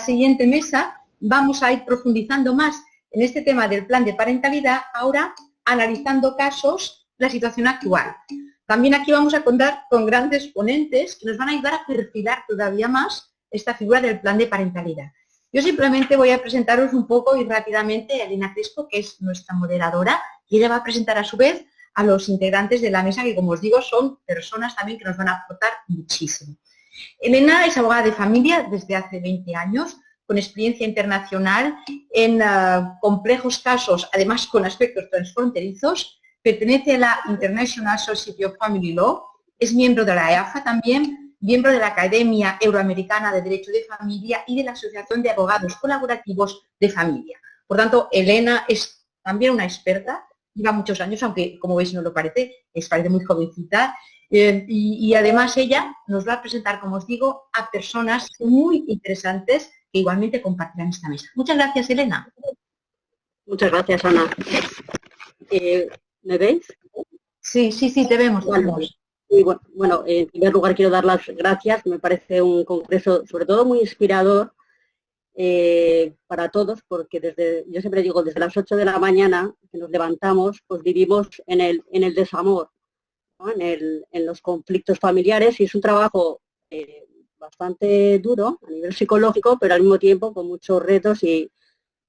siguiente mesa vamos a ir profundizando más en este tema del plan de parentalidad, ahora analizando casos, la situación actual. También aquí vamos a contar con grandes ponentes que nos van a ayudar a perfilar todavía más esta figura del plan de parentalidad. Yo simplemente voy a presentaros un poco y rápidamente a Elena Crespo, que es nuestra moderadora, y ella va a presentar a su vez a los integrantes de la mesa, que como os digo son personas también que nos van a aportar muchísimo. Elena es abogada de familia desde hace 20 años, con experiencia internacional en complejos casos, además con aspectos transfronterizos. Pertenece a la International Society of Family Law, es miembro de la EAFA también, miembro de la Academia Euroamericana de Derecho de Familia y de la Asociación de Abogados Colaborativos de Familia. Por tanto, Elena es también una experta, lleva muchos años, aunque como veis no lo parece, parece muy jovencita, y además ella nos va a presentar, como os digo, a personas muy interesantes que igualmente compartirán esta mesa. Muchas gracias, Elena. Muchas gracias, Ana. ¿Me veis? Sí, te vemos. Y bueno, en primer lugar quiero dar las gracias. Me parece un congreso sobre todo muy inspirador para todos, porque yo siempre digo, desde las 8 de la mañana que nos levantamos, pues vivimos en el desamor, ¿no? en los conflictos familiares, y es un trabajo bastante duro a nivel psicológico, pero al mismo tiempo con muchos retos y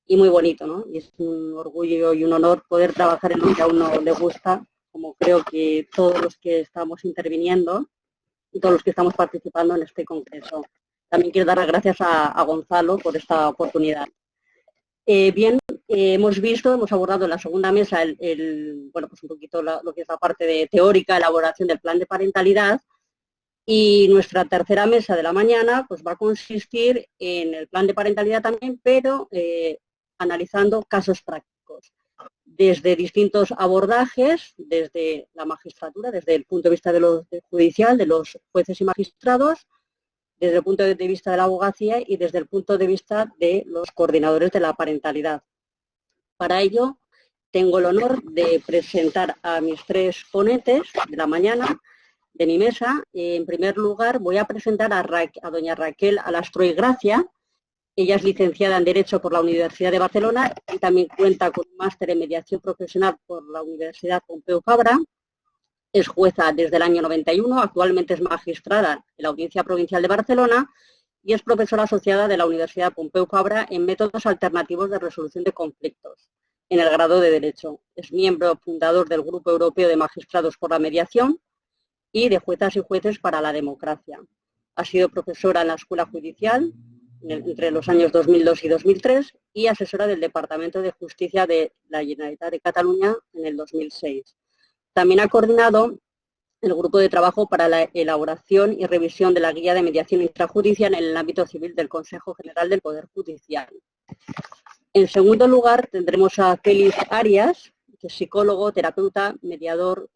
muy bonito, ¿no? Y es un orgullo y un honor poder trabajar en lo que a uno le gusta, como creo que todos los que estamos interviniendo y todos los que estamos participando en este congreso. También quiero dar las gracias a Gonzalo por esta oportunidad. Hemos abordado en la segunda mesa pues un poquito lo que es la parte de teórica, elaboración del plan de parentalidad, y nuestra tercera mesa de la mañana pues va a consistir en el plan de parentalidad también, pero analizando casos prácticos, desde distintos abordajes, desde la magistratura, desde el punto de vista judicial, de los jueces y magistrados, desde el punto de vista de la abogacía y desde el punto de vista de los coordinadores de la parentalidad. Para ello, tengo el honor de presentar a mis tres ponentes de la mañana de mi mesa. En primer lugar, voy a presentar a doña Raquel Alastroy Gracia. Ella es licenciada en Derecho por la Universidad de Barcelona y también cuenta con un máster en Mediación Profesional por la Universidad Pompeu Fabra. Es jueza desde el año 91, actualmente es magistrada en la Audiencia Provincial de Barcelona y es profesora asociada de la Universidad Pompeu Fabra en métodos alternativos de resolución de conflictos en el grado de Derecho. Es miembro fundador del Grupo Europeo de Magistrados por la Mediación y de Juezas y Jueces para la Democracia. Ha sido profesora en la Escuela Judicial entre los años 2002 y 2003 y asesora del Departamento de Justicia de la Generalitat de Cataluña en el 2006. También ha coordinado el grupo de trabajo para la elaboración y revisión de la guía de mediación intrajudicial en el ámbito civil del Consejo General del Poder Judicial. En segundo lugar, tendremos a Félix Arias, que es psicólogo, terapeuta, mediador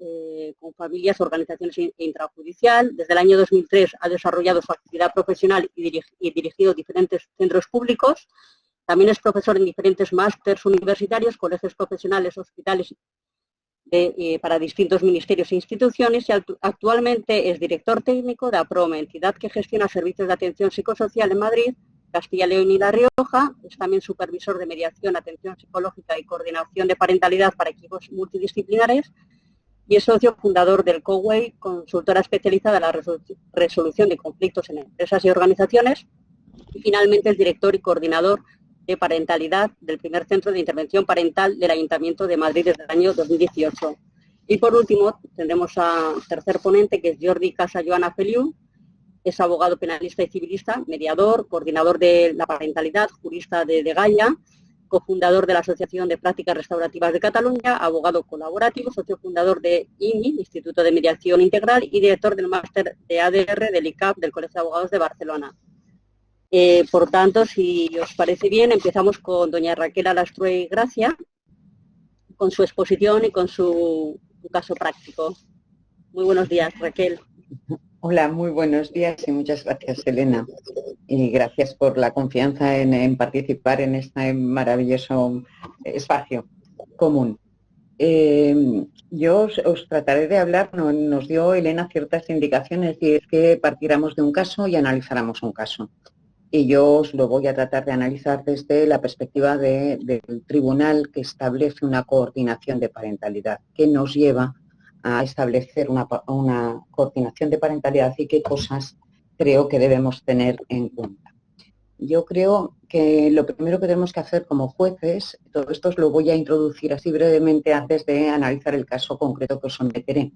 con familias, organizaciones intrajudicial. Desde el año 2003 ha desarrollado su actividad profesional y dirigido diferentes centros públicos. También es profesor en diferentes másters universitarios, colegios profesionales, hospitales para distintos ministerios e instituciones, y actualmente es director técnico de APROME, entidad que gestiona servicios de atención psicosocial en Madrid, Castilla y León y La Rioja. Es también supervisor de mediación, atención psicológica y coordinación de parentalidad para equipos multidisciplinares y es socio fundador del COWEI, consultora especializada en la resolución de conflictos en empresas y organizaciones, y finalmente es director y coordinador de parentalidad del primer centro de intervención parental del Ayuntamiento de Madrid desde el año 2018. Y por último tendremos a tercer ponente, que es Jordi Casajoana Feliu. Es abogado penalista y civilista, mediador, coordinador de la parentalidad, jurista de Gaia, cofundador de la Asociación de Prácticas Restaurativas de Cataluña, abogado colaborativo, socio fundador de IMI, Instituto de Mediación Integral, y director del máster de ADR del ICAP del Colegio de Abogados de Barcelona. Por tanto, si os parece bien, empezamos con doña Raquel Alastroy Gracia, con su exposición y con su caso práctico. Muy buenos días, Raquel. Hola, muy buenos días y muchas gracias, Elena. Y gracias por la confianza en participar en este maravilloso espacio común. Yo os trataré de hablar, nos dio Elena ciertas indicaciones, y es que partiéramos de un caso y analizáramos un caso. y yo os lo voy a tratar de analizar desde la perspectiva del tribunal que establece una coordinación de parentalidad, que nos lleva a establecer una coordinación de parentalidad y qué cosas creo que debemos tener en cuenta. Yo creo que lo primero que tenemos que hacer como jueces, todo esto os lo voy a introducir así brevemente antes de analizar el caso concreto que os someteré.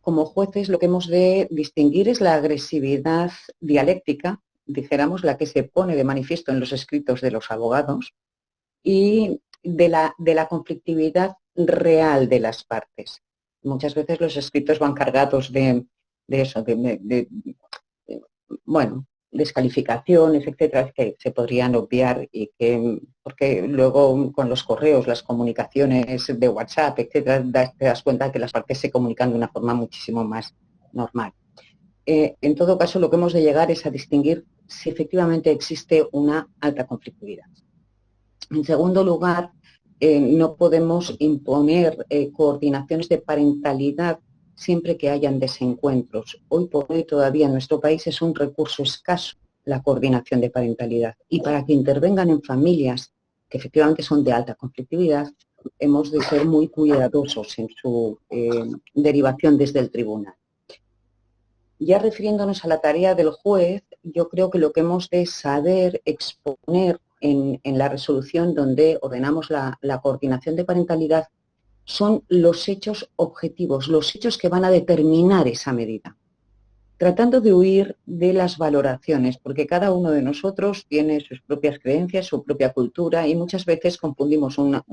Como jueces lo que hemos de distinguir es la agresividad dialéctica, dijéramos, la que se pone de manifiesto en los escritos de los abogados, y de la conflictividad real de las partes. Muchas veces los escritos van cargados de eso, bueno, descalificaciones, etcétera, que se podrían obviar y que, porque luego con los correos, las comunicaciones de WhatsApp, etcétera, te das cuenta que las partes se comunican de una forma muchísimo más normal. En todo caso, lo que hemos de llegar es a distinguir si efectivamente existe una alta conflictividad. En segundo lugar, no podemos imponer coordinaciones de parentalidad siempre que hayan desencuentros. Hoy por hoy todavía en nuestro país es un recurso escaso la coordinación de parentalidad, y para que intervengan en familias que efectivamente son de alta conflictividad, hemos de ser muy cuidadosos en su derivación desde el tribunal. Ya refiriéndonos a la tarea del juez, yo creo que lo que hemos de saber exponer en la resolución donde ordenamos la coordinación de parentalidad son los hechos objetivos, los hechos que van a determinar esa medida, tratando de huir de las valoraciones, porque cada uno de nosotros tiene sus propias creencias, su propia cultura, y muchas veces confundimos una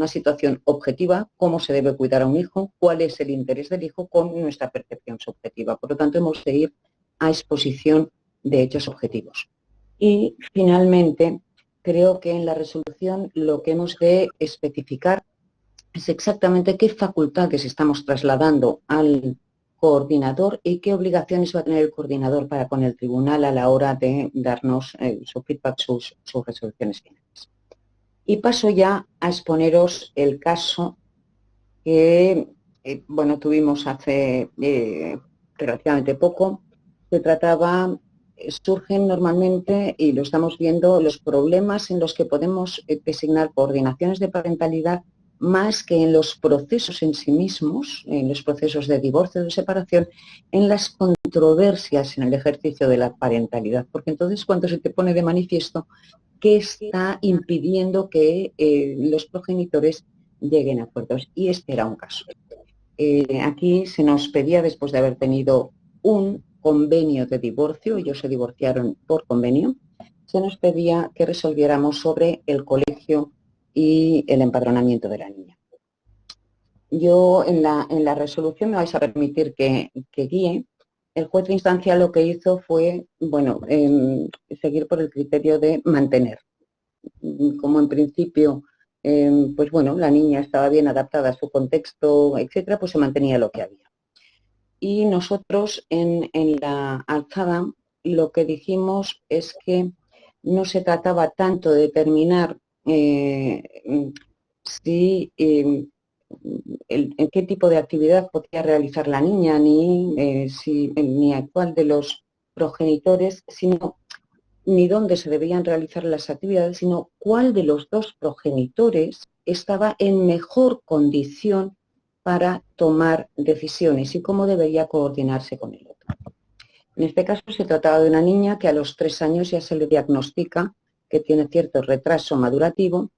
situación objetiva, cómo se debe cuidar a un hijo, cuál es el interés del hijo, con nuestra percepción subjetiva. Por lo tanto, hemos de ir a exposición de hechos objetivos. Y finalmente, creo que en la resolución lo que hemos de especificar es exactamente qué facultades estamos trasladando al coordinador y qué obligaciones va a tener el coordinador para con el tribunal a la hora de darnos su feedback, sus resoluciones finales. Y paso ya a exponeros el caso que bueno, tuvimos hace relativamente poco. Se trataba, surgen normalmente, y lo estamos viendo, los problemas en los que podemos designar coordinaciones de parentalidad más que en los procesos en sí mismos, en los procesos de divorcio o de separación, en las controversias en el ejercicio de la parentalidad. Porque entonces cuando se te pone de manifiesto que está impidiendo que los progenitores lleguen a acuerdos. Y este era un caso. Aquí se nos pedía, después de haber tenido un convenio de divorcio, ellos se divorciaron por convenio, se nos pedía que resolviéramos sobre el colegio y el empadronamiento de la niña. Yo en la resolución me vais a permitir que guíe. El juez de instancia lo que hizo fue, bueno, seguir por el criterio de mantener. Como en principio, pues bueno, la niña estaba bien adaptada a su contexto, etcétera, pues se mantenía lo que había. Y nosotros en la alzada lo que dijimos es que no se trataba tanto de determinar si en qué tipo de actividad podía realizar la niña, ni a cuál de los progenitores, sino ni dónde se debían realizar las actividades, sino cuál de los dos progenitores estaba en mejor condición para tomar decisiones y cómo debería coordinarse con el otro. En este caso se trataba de una niña que a los 3 años ya se le diagnostica que tiene cierto retraso madurativo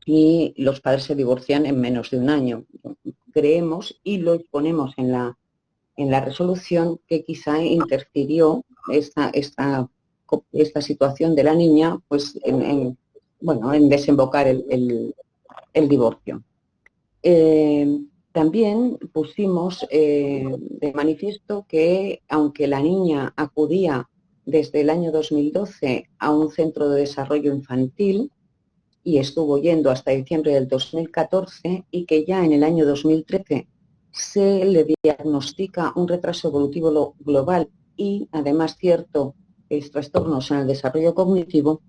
y los padres se divorcian en menos de un año. Creemos, y lo exponemos en la resolución, que quizá interfirió esta situación de la niña pues en desembocar el divorcio. También pusimos de manifiesto que aunque la niña acudía desde el año 2012 a un centro de desarrollo infantil y estuvo yendo hasta diciembre del 2014, y que ya en el año 2013 se le diagnostica un retraso evolutivo global y además ciertos trastornos en el desarrollo cognitivo,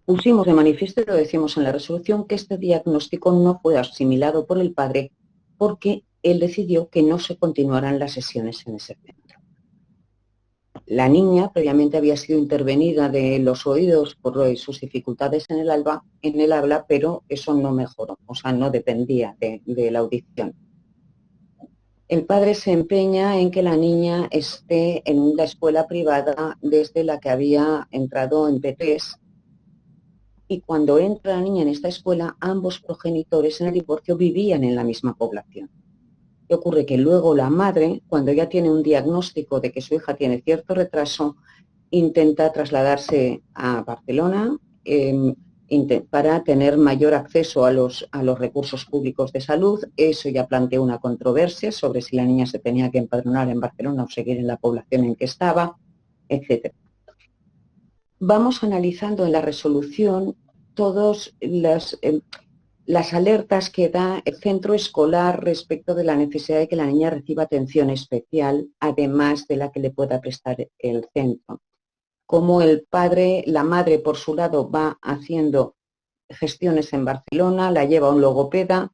pusimos de manifiesto, y lo decimos en la resolución, que este diagnóstico no fue asimilado por el padre porque él decidió que no se continuaran las sesiones en ese centro. La niña previamente había sido intervenida de los oídos por sus dificultades en el habla, pero eso no mejoró, o sea, no dependía de la audición. El padre se empeña en que la niña esté en una escuela privada desde la que había entrado en P3, y cuando entra la niña en esta escuela, ambos progenitores en el divorcio vivían en la misma población. ¿Qué ocurre? Que luego la madre, cuando ya tiene un diagnóstico de que su hija tiene cierto retraso, intenta trasladarse a Barcelona para tener mayor acceso a los recursos públicos de salud. Eso ya planteó una controversia sobre si la niña se tenía que empadronar en Barcelona o seguir en la población en que estaba, etc. Vamos analizando en la resolución todas las alertas que da el centro escolar respecto de la necesidad de que la niña reciba atención especial, además de la que le pueda prestar el centro. Como la madre por su lado va haciendo gestiones en Barcelona, la lleva a un logopeda,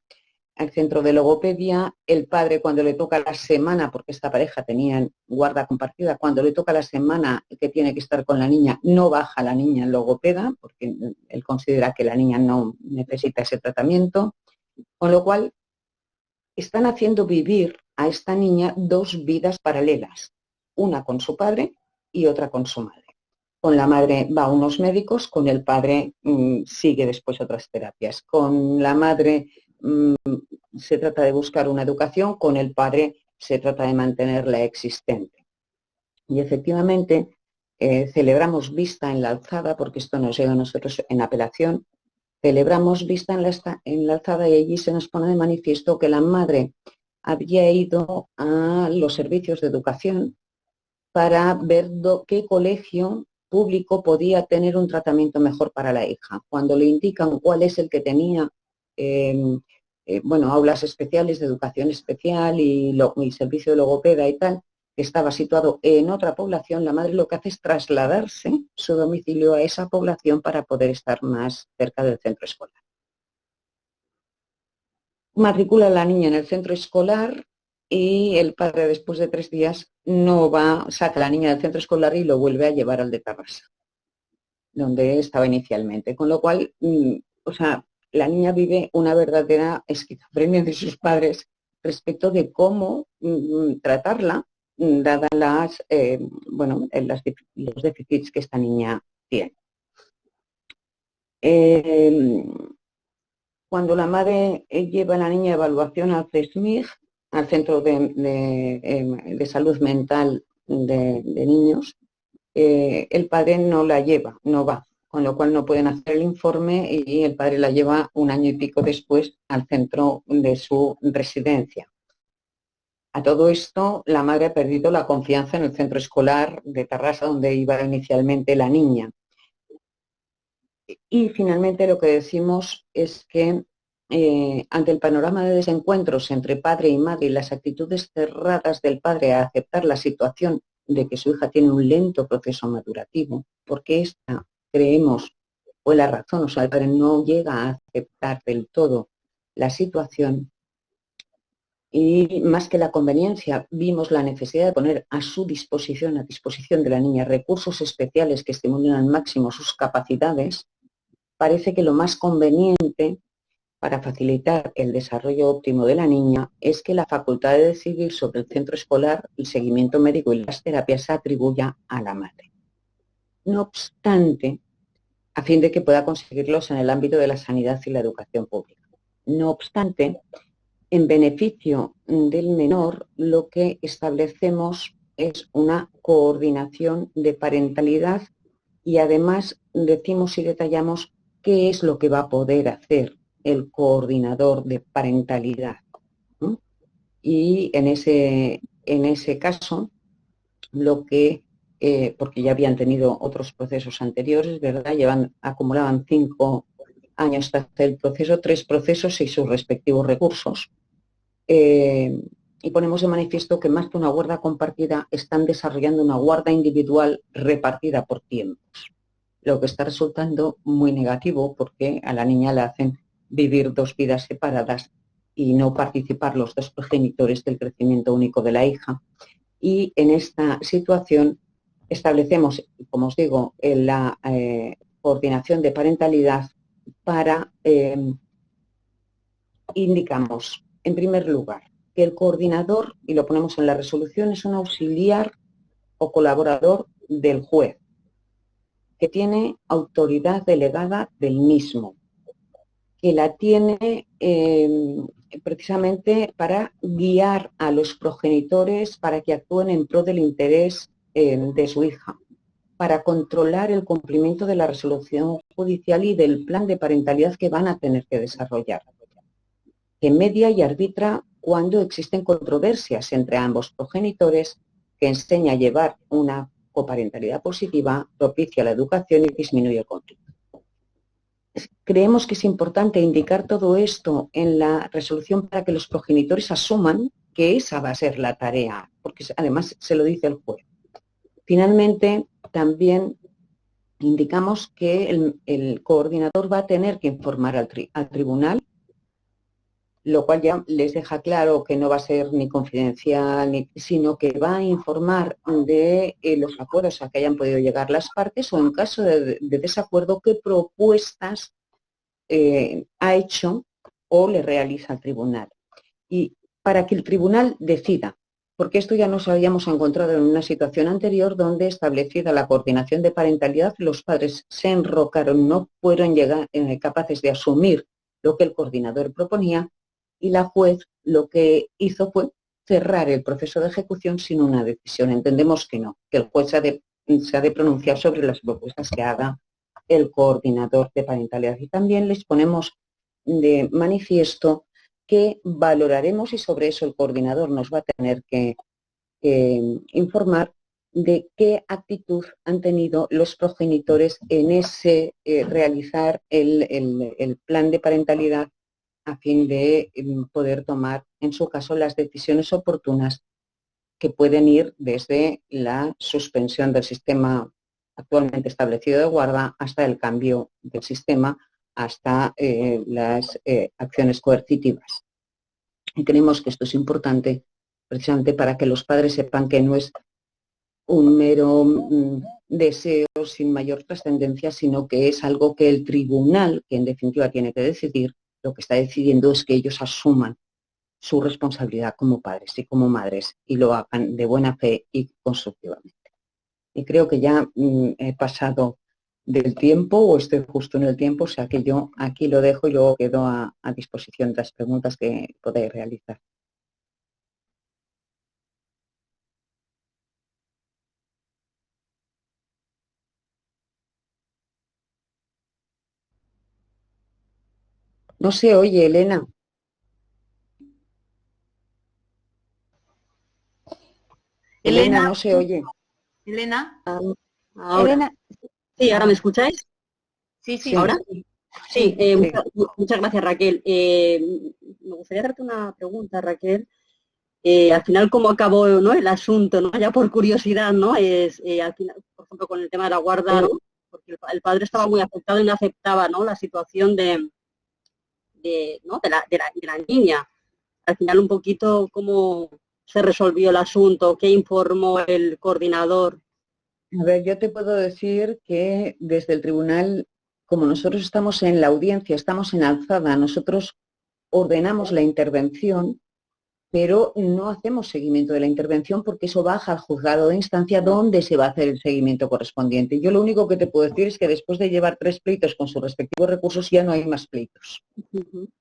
al centro de logopedia. El padre, cuando le toca la semana, porque esta pareja tenía guarda compartida, cuando le toca la semana que tiene que estar con la niña, no baja a la niña en logopeda, porque él considera que la niña no necesita ese tratamiento, con lo cual están haciendo vivir a esta niña dos vidas paralelas, una con su padre y otra con su madre. Con la madre va a unos médicos, con el padre sigue después otras terapias. Con la madre se trata de buscar una educación, con el padre se trata de mantenerla existente. Y efectivamente celebramos vista en la alzada, porque esto nos llega a nosotros en apelación, celebramos vista en la alzada, y allí se nos pone de manifiesto que la madre había ido a los servicios de educación para ver qué colegio público podía tener un tratamiento mejor para la hija. Cuando le indican cuál es el que tenía aulas especiales de educación especial y servicio de logopeda y tal, que estaba situado en otra población, la madre lo que hace es trasladarse su domicilio a esa población para poder estar más cerca del centro escolar. Matricula a la niña en el centro escolar y el padre, después de 3 días, saca a la niña del centro escolar y lo vuelve a llevar al de Tarrasa, donde estaba inicialmente. Con lo cual, la niña vive una verdadera esquizofrenia de sus padres respecto de cómo tratarla, dadas los déficits que esta niña tiene. Cuando la madre lleva a la niña a evaluación al CESMIG, al Centro de Salud Mental de Niños, el padre no la lleva, no va, con lo cual no pueden hacer el informe, y el padre la lleva 1 año y pico después al centro de su residencia. A todo esto, la madre ha perdido la confianza en el centro escolar de Tarrasa, donde iba inicialmente la niña. Y finalmente lo que decimos es que ante el panorama de desencuentros entre padre y madre y las actitudes cerradas del padre a aceptar la situación de que su hija tiene un lento proceso madurativo, porque esta, creemos, fue la razón, el padre no llega a aceptar del todo la situación, y más que la conveniencia, vimos la necesidad de poner a disposición de la niña, recursos especiales que estimulen al máximo sus capacidades. Parece que lo más conveniente para facilitar el desarrollo óptimo de la niña es que la facultad de decidir sobre el centro escolar, el seguimiento médico y las terapias se atribuya a la madre. No obstante, a fin de que pueda conseguirlos en el ámbito de la sanidad y la educación pública. No obstante, en beneficio del menor, lo que establecemos es una coordinación de parentalidad, y además decimos y detallamos qué es lo que va a poder hacer el coordinador de parentalidad. Y en ese caso, porque ya habían tenido otros procesos anteriores, ¿verdad? Acumulaban 5 años hasta el proceso, 3 procesos y sus respectivos recursos. Y ponemos de manifiesto que más que una guarda compartida, están desarrollando una guarda individual repartida por tiempos, lo que está resultando muy negativo, porque a la niña le hacen vivir 2 vidas separadas y no participar los 2 progenitores del crecimiento único de la hija. Y en esta situación establecemos, como os digo, la coordinación de parentalidad para, indicamos, en primer lugar, que el coordinador, y lo ponemos en la resolución, es un auxiliar o colaborador del juez, que tiene autoridad delegada del mismo, que la tiene precisamente para guiar a los progenitores para que actúen en pro del interés de su hija, para controlar el cumplimiento de la resolución judicial y del plan de parentalidad que van a tener que desarrollar, que media y arbitra cuando existen controversias entre ambos progenitores, que enseña a llevar una coparentalidad positiva, propicia la educación y disminuye el conflicto. Creemos que es importante indicar todo esto en la resolución para que los progenitores asuman que esa va a ser la tarea, porque además se lo dice el juez. Finalmente, también indicamos que el coordinador va a tener que informar al tribunal, lo cual ya les deja claro que no va a ser ni confidencial, sino que va a informar de los acuerdos a que hayan podido llegar las partes o en caso de desacuerdo, qué propuestas ha hecho o le realiza al tribunal. Y para que el tribunal decida, porque esto ya nos habíamos encontrado en una situación anterior donde, establecida la coordinación de parentalidad, los padres se enrocaron, no fueron capaces de asumir lo que el coordinador proponía, y la juez lo que hizo fue cerrar el proceso de ejecución sin una decisión. Entendemos que no, que el juez se ha de pronunciar sobre las propuestas que haga el coordinador de parentalidad. Y también les ponemos de manifiesto que valoraremos, y sobre eso el coordinador nos va a tener que informar, de qué actitud han tenido los progenitores en ese realizar el plan de parentalidad, a fin de poder tomar, en su caso, las decisiones oportunas, que pueden ir desde la suspensión del sistema actualmente establecido de guarda hasta el cambio del sistema, hasta las acciones coercitivas. Y creemos que esto es importante precisamente para que los padres sepan que no es un mero deseo sin mayor trascendencia, sino que es algo que el tribunal, que en definitiva tiene que decidir, lo que está decidiendo es que ellos asuman su responsabilidad como padres y como madres y lo hagan de buena fe y constructivamente. Y creo que ya he pasado del tiempo, o estoy justo en el tiempo, o sea que yo aquí lo dejo y luego quedo a disposición de las preguntas que podáis realizar. No se oye, Elena. Elena, no se oye. Elena. Ahora. Elena. Sí, ¿ahora me escucháis? Sí, sí. ¿Ahora? Sí. Sí, muchas gracias, Raquel. Me gustaría hacerte una pregunta, Raquel. Al final, ¿cómo acabó, ¿no?, el asunto, ¿no? Ya por curiosidad, ¿no? Al final, por ejemplo, con el tema de la guarda, ¿no? Porque el padre estaba muy afectado y no aceptaba, ¿no?, la situación de la niña. Al final, un poquito, ¿cómo se resolvió el asunto? ¿Qué informó el coordinador? A ver, yo te puedo decir que desde el tribunal, como nosotros estamos en la audiencia, estamos en alzada, nosotros ordenamos la intervención, pero no hacemos seguimiento de la intervención porque eso baja al juzgado de instancia, donde se va a hacer el seguimiento correspondiente. Yo lo único que te puedo decir es que después de llevar 3 pleitos con sus respectivos recursos, ya no hay más pleitos.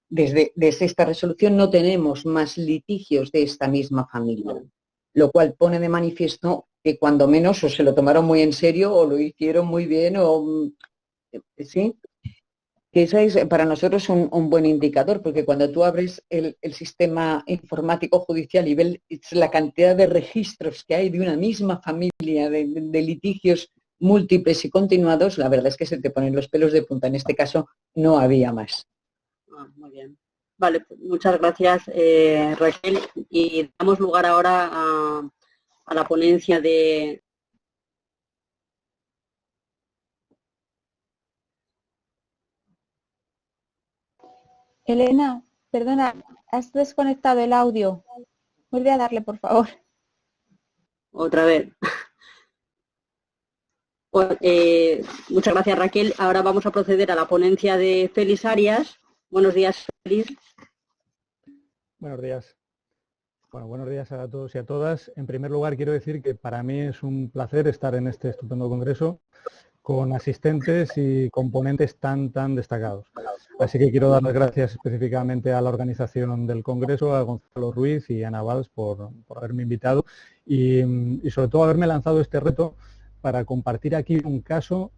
Desde esta resolución no tenemos más litigios de esta misma familia, lo cual pone de manifiesto que cuando menos o se lo tomaron muy en serio o lo hicieron muy bien, o ¿sí? Que ese es para nosotros un buen indicador, porque cuando tú abres el sistema informático judicial y ves la cantidad de registros que hay de una misma familia, de litigios múltiples y continuados, la verdad es que se te ponen los pelos de punta. En este caso no había más. Muy bien. Vale, pues muchas gracias, Raquel. Y damos lugar ahora a la ponencia de... Elena, perdona, has desconectado el audio. Vuelve a darle, por favor. Otra vez. Muchas gracias, Raquel. Ahora vamos a proceder a la ponencia de Félix Arias. Buenos días, Félix. Buenos días. Bueno, buenos días a todos y a todas. En primer lugar, quiero decir que para mí es un placer estar en este estupendo congreso con asistentes y componentes tan destacados. Así que quiero dar las gracias específicamente a la organización del congreso, a Gonzalo Ruiz y a Ana Valls por haberme invitado y sobre todo haberme lanzado este reto para compartir aquí un caso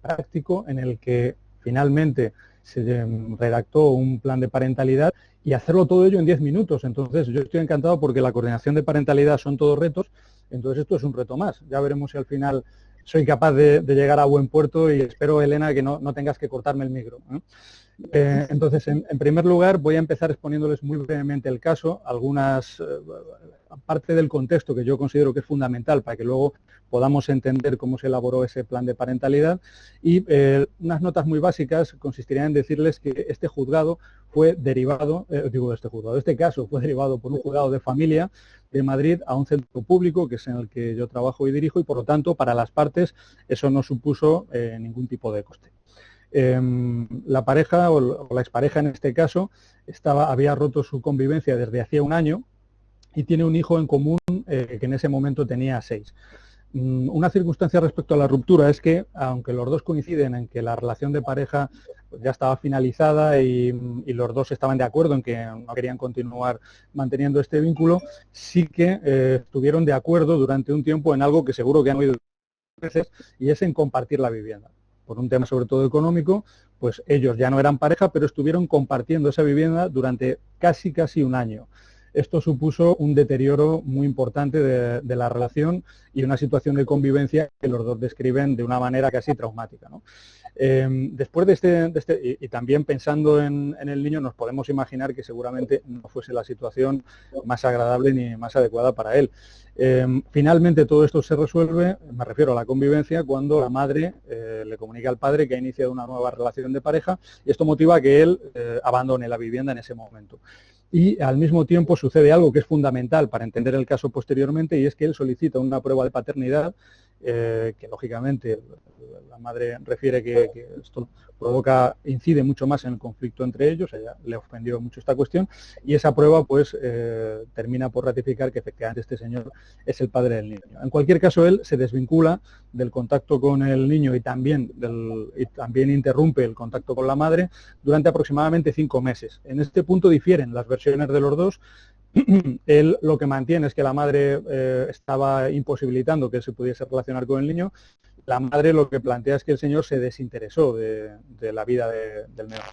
práctico en el que finalmente se redactó un plan de parentalidad y hacerlo todo ello en 10 minutos. Entonces yo estoy encantado porque la coordinación de parentalidad son todos retos, entonces esto es un reto más. Ya veremos si al final soy capaz de llegar a buen puerto y espero, Elena, que no tengas que cortarme el micro, ¿eh? Entonces, en primer lugar, voy a empezar exponiéndoles muy brevemente el caso, parte del contexto que yo considero que es fundamental para que luego podamos entender cómo se elaboró ese plan de parentalidad y unas notas muy básicas consistirían en decirles que este juzgado fue derivado, este caso fue derivado por un juzgado de familia de Madrid a un centro público que es en el que yo trabajo y dirijo y por lo tanto para las partes eso no supuso ningún tipo de coste. La pareja o la expareja en este caso había roto su convivencia desde hacía un año y tiene un hijo en común que en ese momento tenía 6. Una circunstancia respecto a la ruptura es que, aunque los dos coinciden en que la relación de pareja pues, ya estaba finalizada y los dos estaban de acuerdo en que no querían continuar manteniendo este vínculo, sí que estuvieron de acuerdo durante un tiempo en algo que seguro que han oído veces y es en compartir la vivienda. Por un tema sobre todo económico, pues ellos ya no eran pareja, pero estuvieron compartiendo esa vivienda durante casi un año. Esto supuso un deterioro muy importante de la relación y una situación de convivencia que los dos describen de una manera casi traumática, ¿no? Después de y también pensando en el niño, nos podemos imaginar que seguramente no fuese la situación más agradable ni más adecuada para él. Finalmente todo esto se resuelve, me refiero a la convivencia, cuando la madre le comunica al padre que ha iniciado una nueva relación de pareja y esto motiva que él abandone la vivienda en ese momento. Y al mismo tiempo sucede algo que es fundamental para entender el caso posteriormente y es que él solicita una prueba de paternidad que lógicamente la madre refiere que esto incide mucho más en el conflicto entre ellos, a ella le ofendió mucho esta cuestión y esa prueba pues termina por ratificar que efectivamente este señor es el padre del niño. En cualquier caso él se desvincula del contacto con el niño y también interrumpe el contacto con la madre durante aproximadamente 5 meses. En este punto difieren las versiones de los dos. Él lo que mantiene es que la madre estaba imposibilitando que él se pudiese relacionar con el niño. La madre lo que plantea es que el señor se desinteresó de la vida del menor.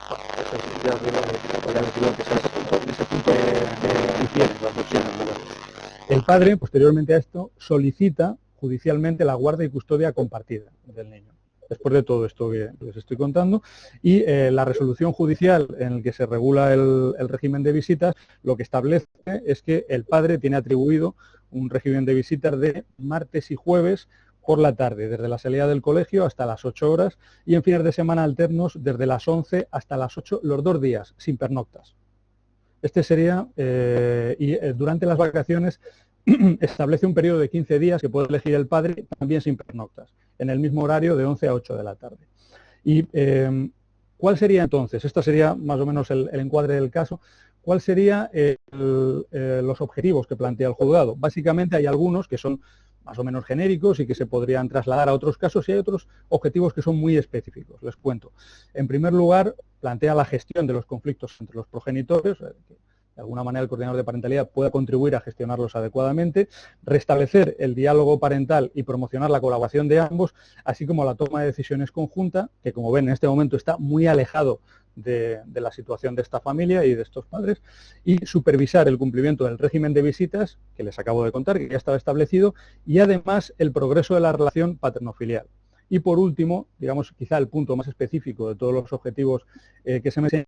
El padre, posteriormente a esto, solicita judicialmente la guarda y custodia compartida del niño. Después de todo esto que les estoy contando, y la resolución judicial en la que se regula el régimen de visitas, lo que establece es que el padre tiene atribuido un régimen de visitas de martes y jueves por la tarde, desde la salida del colegio hasta las 8 horas, y en fines de semana alternos desde las 11 hasta las 8, los 2 días, sin pernoctas. Este sería, durante las vacaciones, establece un periodo de 15 días que puede elegir el padre, también sin pernoctas, en el mismo horario de 11 a 8 de la tarde. Y ¿cuál sería entonces? Este sería más o menos el encuadre del caso. ¿Cuál serían los objetivos que plantea el juzgado? Básicamente hay algunos que son más o menos genéricos y que se podrían trasladar a otros casos y hay otros objetivos que son muy específicos. Les cuento. En primer lugar, plantea la gestión de los conflictos entre los progenitores, de alguna manera el coordinador de parentalidad pueda contribuir a gestionarlos adecuadamente, restablecer el diálogo parental y promocionar la colaboración de ambos, así como la toma de decisiones conjunta, que como ven en este momento está muy alejado de la situación de esta familia y de estos padres, y supervisar el cumplimiento del régimen de visitas, que les acabo de contar, que ya estaba establecido, y además el progreso de la relación paterno-filial. Y por último, digamos quizá el punto más específico de todos los objetivos que se mencionan,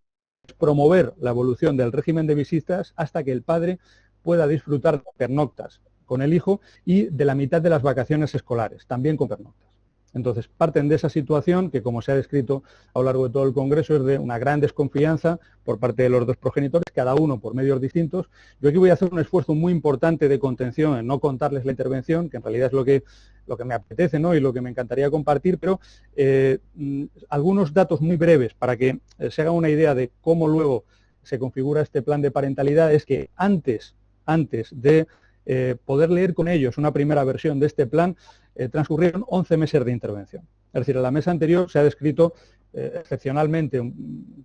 promover la evolución del régimen de visitas hasta que el padre pueda disfrutar de pernoctas con el hijo y de la mitad de las vacaciones escolares, también con pernoctas. Entonces, parten de esa situación que, como se ha descrito a lo largo de todo el Congreso, es de una gran desconfianza por parte de los dos progenitores, cada uno por medios distintos. Yo aquí voy a hacer un esfuerzo muy importante de contención, en no contarles la intervención, que en realidad es lo que me apetece, ¿no?, y lo que me encantaría compartir, pero algunos datos muy breves para que se haga una idea de cómo luego se configura este plan de parentalidad. Es que antes de poder leer con ellos una primera versión de este plan, transcurrieron 11 meses de intervención. Es decir, en la mesa anterior se ha descrito excepcionalmente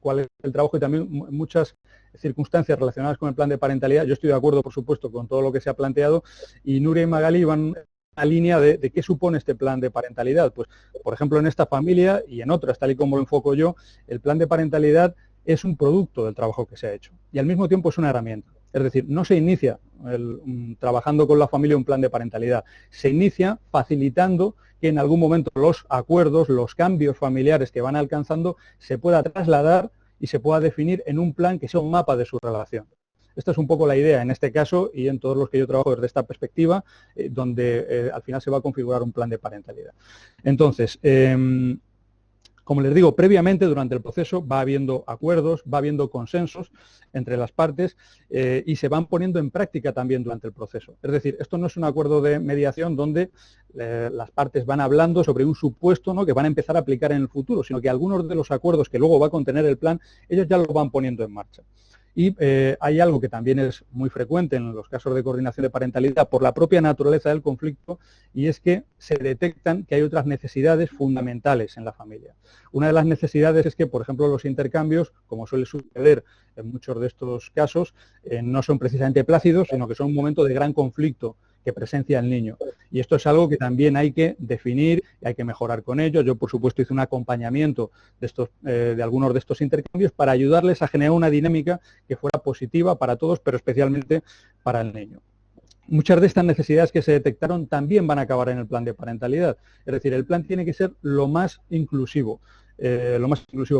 cuál es el trabajo y también muchas circunstancias relacionadas con el plan de parentalidad. Yo estoy de acuerdo, por supuesto, con todo lo que se ha planteado, y Nuria y Magali van a línea de qué supone este plan de parentalidad. Pues, por ejemplo, en esta familia y en otras, tal y como lo enfoco yo, el plan de parentalidad es un producto del trabajo que se ha hecho y al mismo tiempo es una herramienta. Es decir, no se inicia trabajando con la familia un plan de parentalidad, se inicia facilitando que en algún momento los acuerdos, los cambios familiares que van alcanzando se pueda trasladar y se pueda definir en un plan que sea un mapa de su relación. Esta es un poco la idea en este caso y en todos los que yo trabajo desde esta perspectiva, donde al final se va a configurar un plan de parentalidad. Entonces, como les digo, previamente durante el proceso va habiendo acuerdos, va habiendo consensos entre las partes y se van poniendo en práctica también durante el proceso. Es decir, esto no es un acuerdo de mediación donde las partes van hablando sobre un supuesto, ¿no?, que van a empezar a aplicar en el futuro, sino que algunos de los acuerdos que luego va a contener el plan, ellos ya lo van poniendo en marcha. Y hay algo que también es muy frecuente en los casos de coordinación de parentalidad por la propia naturaleza del conflicto, y es que se detectan que hay otras necesidades fundamentales en la familia. Una de las necesidades es que, por ejemplo, los intercambios, como suele suceder en muchos de estos casos, no son precisamente plácidos, sino que son un momento de gran conflicto que presencia el niño. Y esto es algo que también hay que definir y hay que mejorar con ello. Yo, por supuesto, hice un acompañamiento de algunos de estos intercambios para ayudarles a generar una dinámica que fuera positiva para todos, pero especialmente para el niño. Muchas de estas necesidades que se detectaron también van a acabar en el plan de parentalidad. Es decir, el plan tiene que ser lo más inclusivo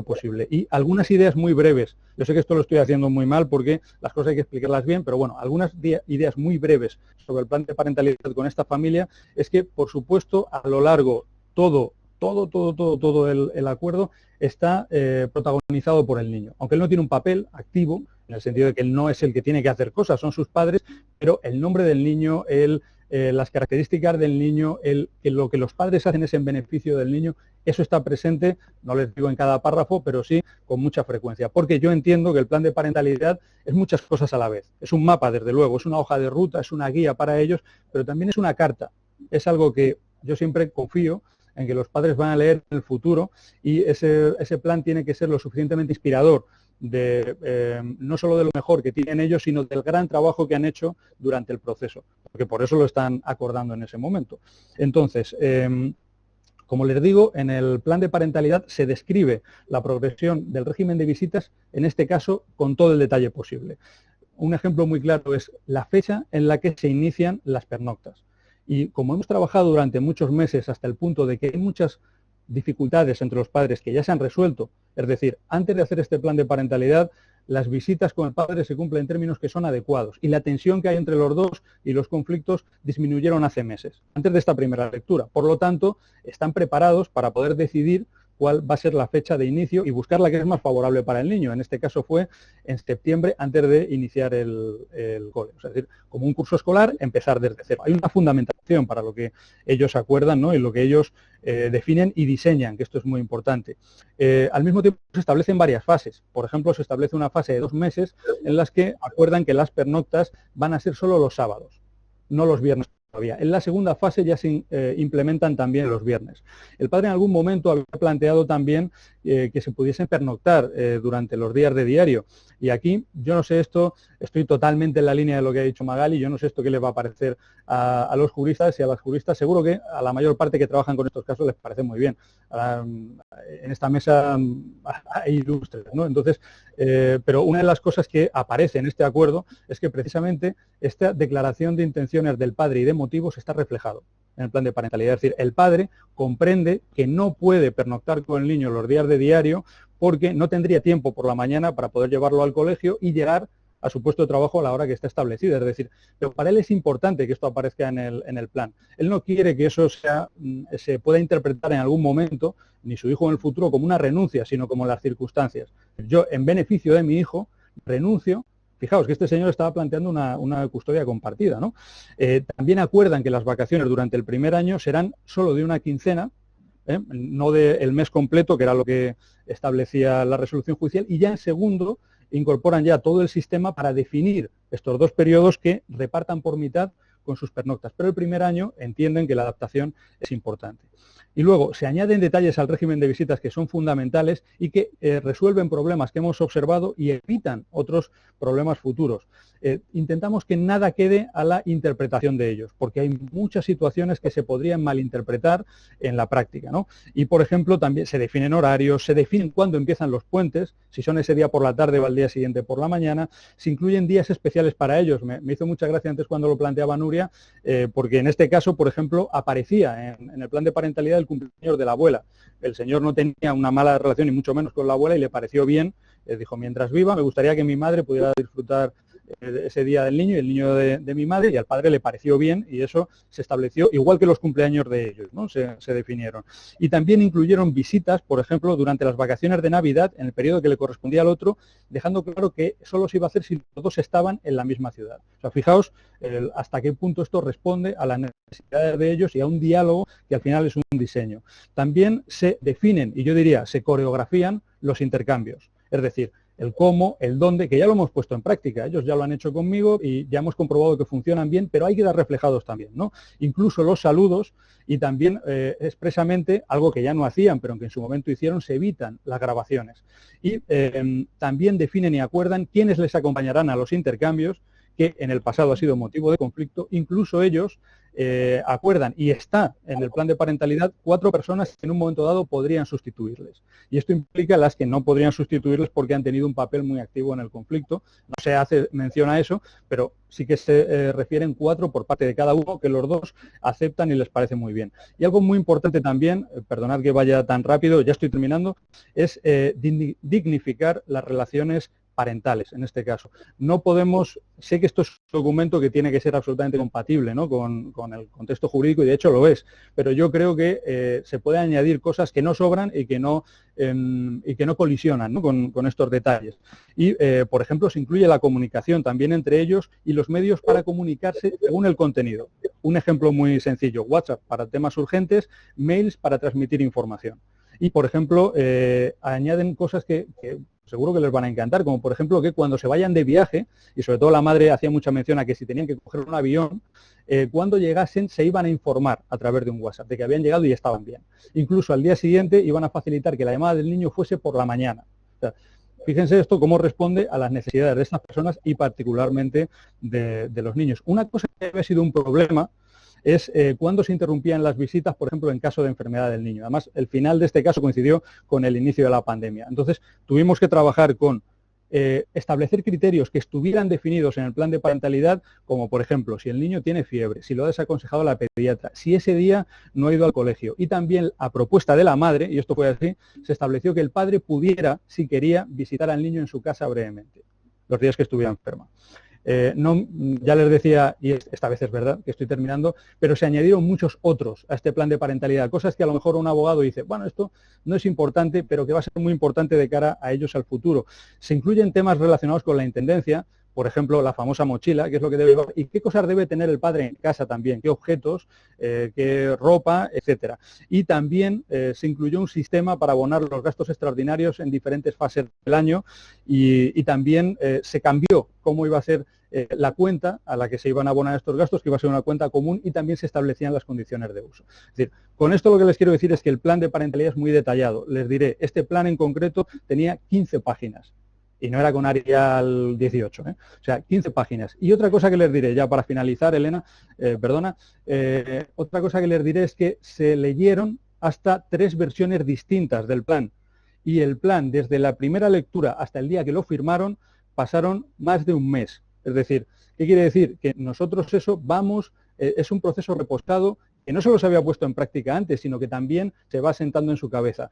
posible. Y algunas ideas muy breves. Yo sé que esto lo estoy haciendo muy mal porque las cosas hay que explicarlas bien, pero bueno, algunas ideas muy breves sobre el plan de parentalidad con esta familia es que, por supuesto, a lo largo todo el acuerdo está protagonizado por el niño. Aunque él no tiene un papel activo, en el sentido de que él no es el que tiene que hacer cosas, son sus padres, pero el nombre del niño, las características del niño, que lo que los padres hacen es en beneficio del niño, eso está presente, no les digo en cada párrafo, pero sí con mucha frecuencia. Porque yo entiendo que el plan de parentalidad es muchas cosas a la vez. Es un mapa, desde luego, es una hoja de ruta, es una guía para ellos, pero también es una carta. Es algo que yo siempre confío en que los padres van a leer en el futuro, y ese plan tiene que ser lo suficientemente inspirador no solo de lo mejor que tienen ellos, sino del gran trabajo que han hecho durante el proceso, porque por eso lo están acordando en ese momento. Entonces, como les digo, en el plan de parentalidad se describe la progresión del régimen de visitas, en este caso con todo el detalle posible. Un ejemplo muy claro es la fecha en la que se inician las pernoctas. Y como hemos trabajado durante muchos meses hasta el punto de que hay muchas dificultades entre los padres que ya se han resuelto, es decir, antes de hacer este plan de parentalidad, las visitas con el padre se cumplen en términos que son adecuados y la tensión que hay entre los dos y los conflictos disminuyeron hace meses, antes de esta primera lectura. Por lo tanto, están preparados para poder decidir cuál va a ser la fecha de inicio y buscar la que es más favorable para el niño. En este caso fue en septiembre, antes de iniciar el cole. Es decir, como un curso escolar, empezar desde cero. Hay una fundamentación para lo que ellos acuerdan, ¿no?, y lo que ellos definen y diseñan, que esto es muy importante. Al mismo tiempo se establecen varias fases. Por ejemplo, se establece una fase de 2 meses en las que acuerdan que las pernoctas van a ser solo los sábados, no los viernes. En la segunda fase ya se implementan también los viernes. El padre en algún momento había planteado también que se pudiesen pernoctar durante los días de diario. Y aquí, yo no sé esto, estoy totalmente en la línea de lo que ha dicho Magali, yo no sé esto qué les va a parecer a los juristas y a las juristas. Seguro que a la mayor parte que trabajan con estos casos les parece muy bien. En esta mesa hay ilustres, ¿no? Entonces, pero una de las cosas que aparece en este acuerdo es que precisamente esta declaración de intenciones del padre y de motivos está reflejado en el plan de parentalidad. Es decir, el padre comprende que no puede pernoctar con el niño los días de diario porque no tendría tiempo por la mañana para poder llevarlo al colegio y llegar a su puesto de trabajo a la hora que está establecida. Es decir, pero para él es importante que esto aparezca en el plan. Él no quiere que eso se pueda interpretar en algún momento, ni su hijo en el futuro, como una renuncia, sino como las circunstancias. Yo, en beneficio de mi hijo, renuncio. Fijaos que este señor estaba planteando una custodia compartida, ¿no? También acuerdan que las vacaciones durante el primer año serán solo de una quincena, no del mes completo, que era lo que establecía la resolución judicial, y ya en segundo incorporan ya todo el sistema para definir estos dos periodos que repartan por mitad con sus pernoctas. Pero el primer año entienden que la adaptación es importante. Y luego se añaden detalles al régimen de visitas que son fundamentales y que resuelven problemas que hemos observado y evitan otros problemas futuros. Intentamos que nada quede a la interpretación de ellos, porque hay muchas situaciones que se podrían malinterpretar en la práctica, ¿no? Y, por ejemplo, también se definen horarios, se definen cuándo empiezan los puentes, si son ese día por la tarde o al día siguiente por la mañana, se incluyen días especiales para ellos. Me hizo mucha gracia antes cuando lo planteaba Nuria, porque en este caso, por ejemplo, aparecía en el plan de parentalidad el cumpleaños de la abuela. El señor no tenía una mala relación, ni mucho menos con la abuela, y le pareció bien. Dijo, mientras viva, me gustaría que mi madre pudiera disfrutar ese día del niño y el niño de mi madre, y al padre le pareció bien, y eso se estableció, igual que los cumpleaños de ellos, ¿no? Se definieron. Y también incluyeron visitas, por ejemplo, durante las vacaciones de Navidad, en el periodo que le correspondía al otro, dejando claro que solo se iba a hacer si los dos estaban en la misma ciudad. O sea, fijaos hasta qué punto esto responde a las necesidades de ellos y a un diálogo que al final es un diseño. También se definen, y yo diría, se coreografían los intercambios. Es decir, el cómo, el dónde, que ya lo hemos puesto en práctica. Ellos ya lo han hecho conmigo y ya hemos comprobado que funcionan bien, pero hay que dar reflejados también, ¿no? Incluso los saludos y también expresamente, algo que ya no hacían, pero que en su momento hicieron, se evitan las grabaciones. Y también definen y acuerdan quiénes les acompañarán a los intercambios, que en el pasado ha sido motivo de conflicto. Incluso ellos acuerdan, y está en el plan de parentalidad, 4 personas que en un momento dado podrían sustituirles. Y esto implica las que no podrían sustituirles porque han tenido un papel muy activo en el conflicto. No se hace mención a eso, pero sí que se refieren 4 por parte de cada uno, que los 2 aceptan y les parece muy bien. Y algo muy importante también, perdonad que vaya tan rápido, ya estoy terminando, es dignificar las relaciones parentales, en este caso. No podemos, sé que esto es un documento que tiene que ser absolutamente compatible, ¿no?, con el contexto jurídico, y de hecho lo es, pero yo creo que se puede añadir cosas que no sobran y que no colisionan, ¿no?, con estos detalles. Y, por ejemplo, se incluye la comunicación también entre ellos y los medios para comunicarse según el contenido. Un ejemplo muy sencillo: WhatsApp para temas urgentes, mails para transmitir información. Y, por ejemplo, añaden cosas que seguro que les van a encantar, como por ejemplo que cuando se vayan de viaje, y sobre todo la madre hacía mucha mención a que si tenían que coger un avión, cuando llegasen se iban a informar a través de un WhatsApp de que habían llegado y estaban bien. Incluso al día siguiente iban a facilitar que la llamada del niño fuese por la mañana. O sea, fíjense esto cómo responde a las necesidades de estas personas y particularmente de los niños. Una cosa que había sido un problema es cuando se interrumpían las visitas, por ejemplo, en caso de enfermedad del niño. Además, el final de este caso coincidió con el inicio de la pandemia. Entonces, tuvimos que trabajar con establecer criterios que estuvieran definidos en el plan de parentalidad, como, por ejemplo, si el niño tiene fiebre, si lo ha desaconsejado la pediatra, si ese día no ha ido al colegio. Y también, a propuesta de la madre, y esto fue así, se estableció que el padre pudiera, si quería, visitar al niño en su casa brevemente, los días que estuviera enferma. Ya les decía, y esta vez es verdad que estoy terminando, pero se añadieron muchos otros a este plan de parentalidad, cosas que a lo mejor un abogado dice, bueno, esto no es importante, pero que va a ser muy importante de cara a ellos al futuro. Se incluyen temas relacionados con la intendencia, por ejemplo, la famosa mochila, qué es lo que debe llevar y qué cosas debe tener el padre en casa también, qué objetos, qué ropa, etcétera. Y también se incluyó un sistema para abonar los gastos extraordinarios en diferentes fases del año y también se cambió cómo iba a ser la cuenta a la que se iban a abonar estos gastos, que iba a ser una cuenta común, y también se establecían las condiciones de uso. Es decir, con esto lo que les quiero decir es que el plan de parentalidad es muy detallado. Les diré, este plan en concreto tenía 15 páginas. Y no era con Arial 18, o sea, 15 páginas. Y otra cosa que les diré, ya para finalizar, Elena, otra cosa que les diré es que se leyeron hasta 3 versiones distintas del plan. Y el plan, desde la primera lectura hasta el día que lo firmaron, pasaron más de un mes. Es decir, ¿qué quiere decir? Que nosotros eso es un proceso reposado que no solo se había puesto en práctica antes, sino que también se va sentando en su cabeza.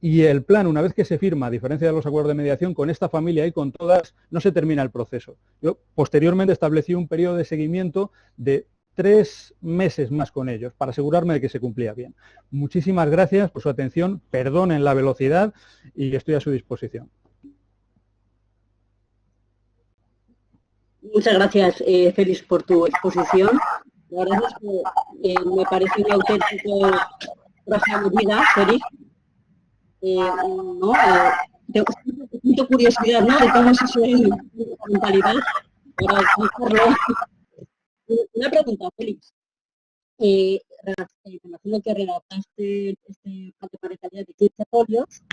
Y el plan, una vez que se firma, a diferencia de los acuerdos de mediación, con esta familia y con todas, no se termina el proceso. Yo posteriormente establecí un periodo de seguimiento de 3 meses más con ellos para asegurarme de que se cumplía bien. Muchísimas gracias por su atención, perdonen la velocidad y estoy a su disposición. Muchas gracias, Félix, por tu exposición. La verdad es que me parece un auténtico traje de vida, Félix. Tengo curiosidad, ¿no?, de cómo es eso de la mentalidad. Para explicarlo. Una pregunta, Félix. Me imagino que redactaste este plan de parentalidad de 15 folios.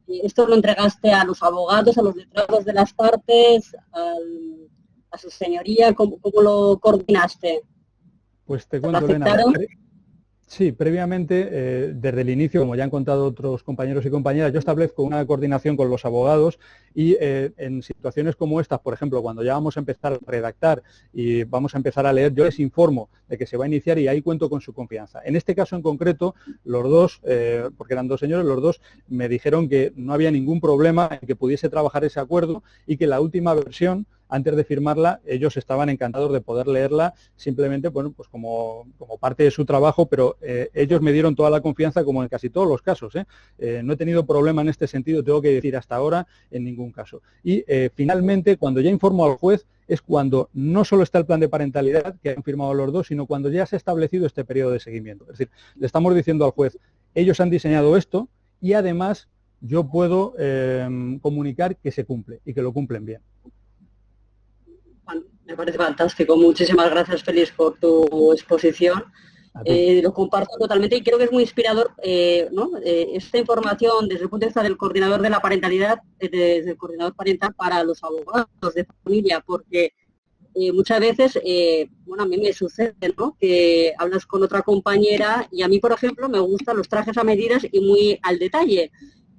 ¿Esto lo entregaste a los abogados, a los letrados de las partes, a su señoría? ¿Cómo lo coordinaste? Pues te cuento, Elena. Sí, previamente, desde el inicio, como ya han contado otros compañeros y compañeras, yo establezco una coordinación con los abogados y en situaciones como estas, por ejemplo, cuando ya vamos a empezar a redactar y vamos a empezar a leer, yo les informo de que se va a iniciar y ahí cuento con su confianza. En este caso en concreto, los dos, porque eran 2 señores, los dos me dijeron que no había ningún problema en que pudiese trabajar ese acuerdo y que la última versión, antes de firmarla, ellos estaban encantados de poder leerla, simplemente, bueno, pues como parte de su trabajo, pero ellos me dieron toda la confianza, como en casi todos los casos. No he tenido problema en este sentido, tengo que decir, hasta ahora, en ningún caso. Y finalmente, cuando ya informo al juez, es cuando no solo está el plan de parentalidad que han firmado los dos, sino cuando ya se ha establecido este periodo de seguimiento. Es decir, le estamos diciendo al juez, ellos han diseñado esto y además yo puedo comunicar que se cumple y que lo cumplen bien. Me parece fantástico. Muchísimas gracias, Félix, por tu exposición. Lo comparto totalmente y creo que es muy inspirador, ¿no? Esta información desde el punto de vista del coordinador de la parentalidad, desde el coordinador parental para los abogados de familia, porque muchas veces, bueno, a mí me sucede, ¿no?, que hablas con otra compañera y a mí, por ejemplo, me gustan los trajes a medidas y muy al detalle.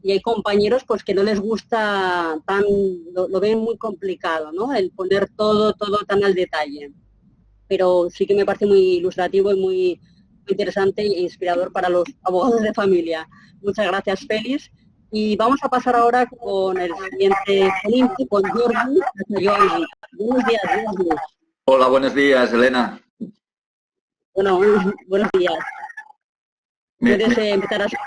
Y hay compañeros pues que no les gusta lo ven muy complicado, ¿no?, el poner todo tan al detalle. Pero sí que me parece muy ilustrativo y muy interesante e inspirador para los abogados de familia. Muchas gracias, Félix. Y vamos a pasar ahora con el siguiente ponente, con Jordi. Buenos días, Jordi. Hola, buenos días, Elena. Bueno, buenos días. ¿Puedes empezar a hacer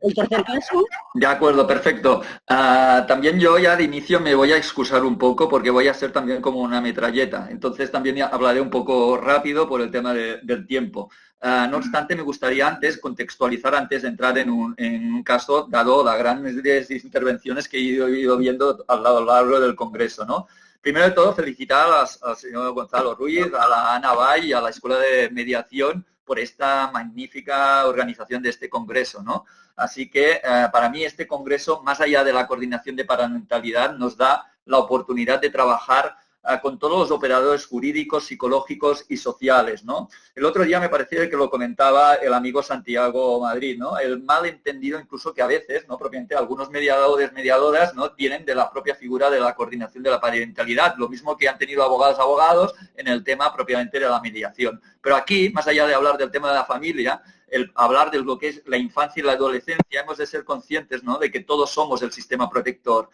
el tercer caso? De acuerdo, perfecto. También yo ya de inicio me voy a excusar un poco porque voy a ser también como una metralleta. Entonces también hablaré un poco rápido por el tema del tiempo. No obstante, me gustaría contextualizar antes de entrar en un caso, dado las grandes intervenciones que he ido viendo a lo largo del Congreso, ¿no? Primero de todo, felicitar al señor Gonzalo Ruiz, a la Ana Bay y a la Escuela de Mediación por esta magnífica organización de este congreso, ¿no? Así que para mí este congreso, más allá de la coordinación de parentalidad, nos da la oportunidad de trabajar con todos los operadores jurídicos, psicológicos y sociales, ¿no? El otro día me parecía que lo comentaba el amigo Santiago Madrid, ¿no? El malentendido incluso que a veces, ¿no?, propiamente algunos mediadores, mediadoras, ¿no?, tienen de la propia figura de la coordinación de la parentalidad, lo mismo que han tenido abogados en el tema propiamente de la mediación. Pero aquí, más allá de hablar del tema de la familia, el hablar de lo que es la infancia y la adolescencia, hemos de ser conscientes, ¿no?, de que todos somos el sistema protector,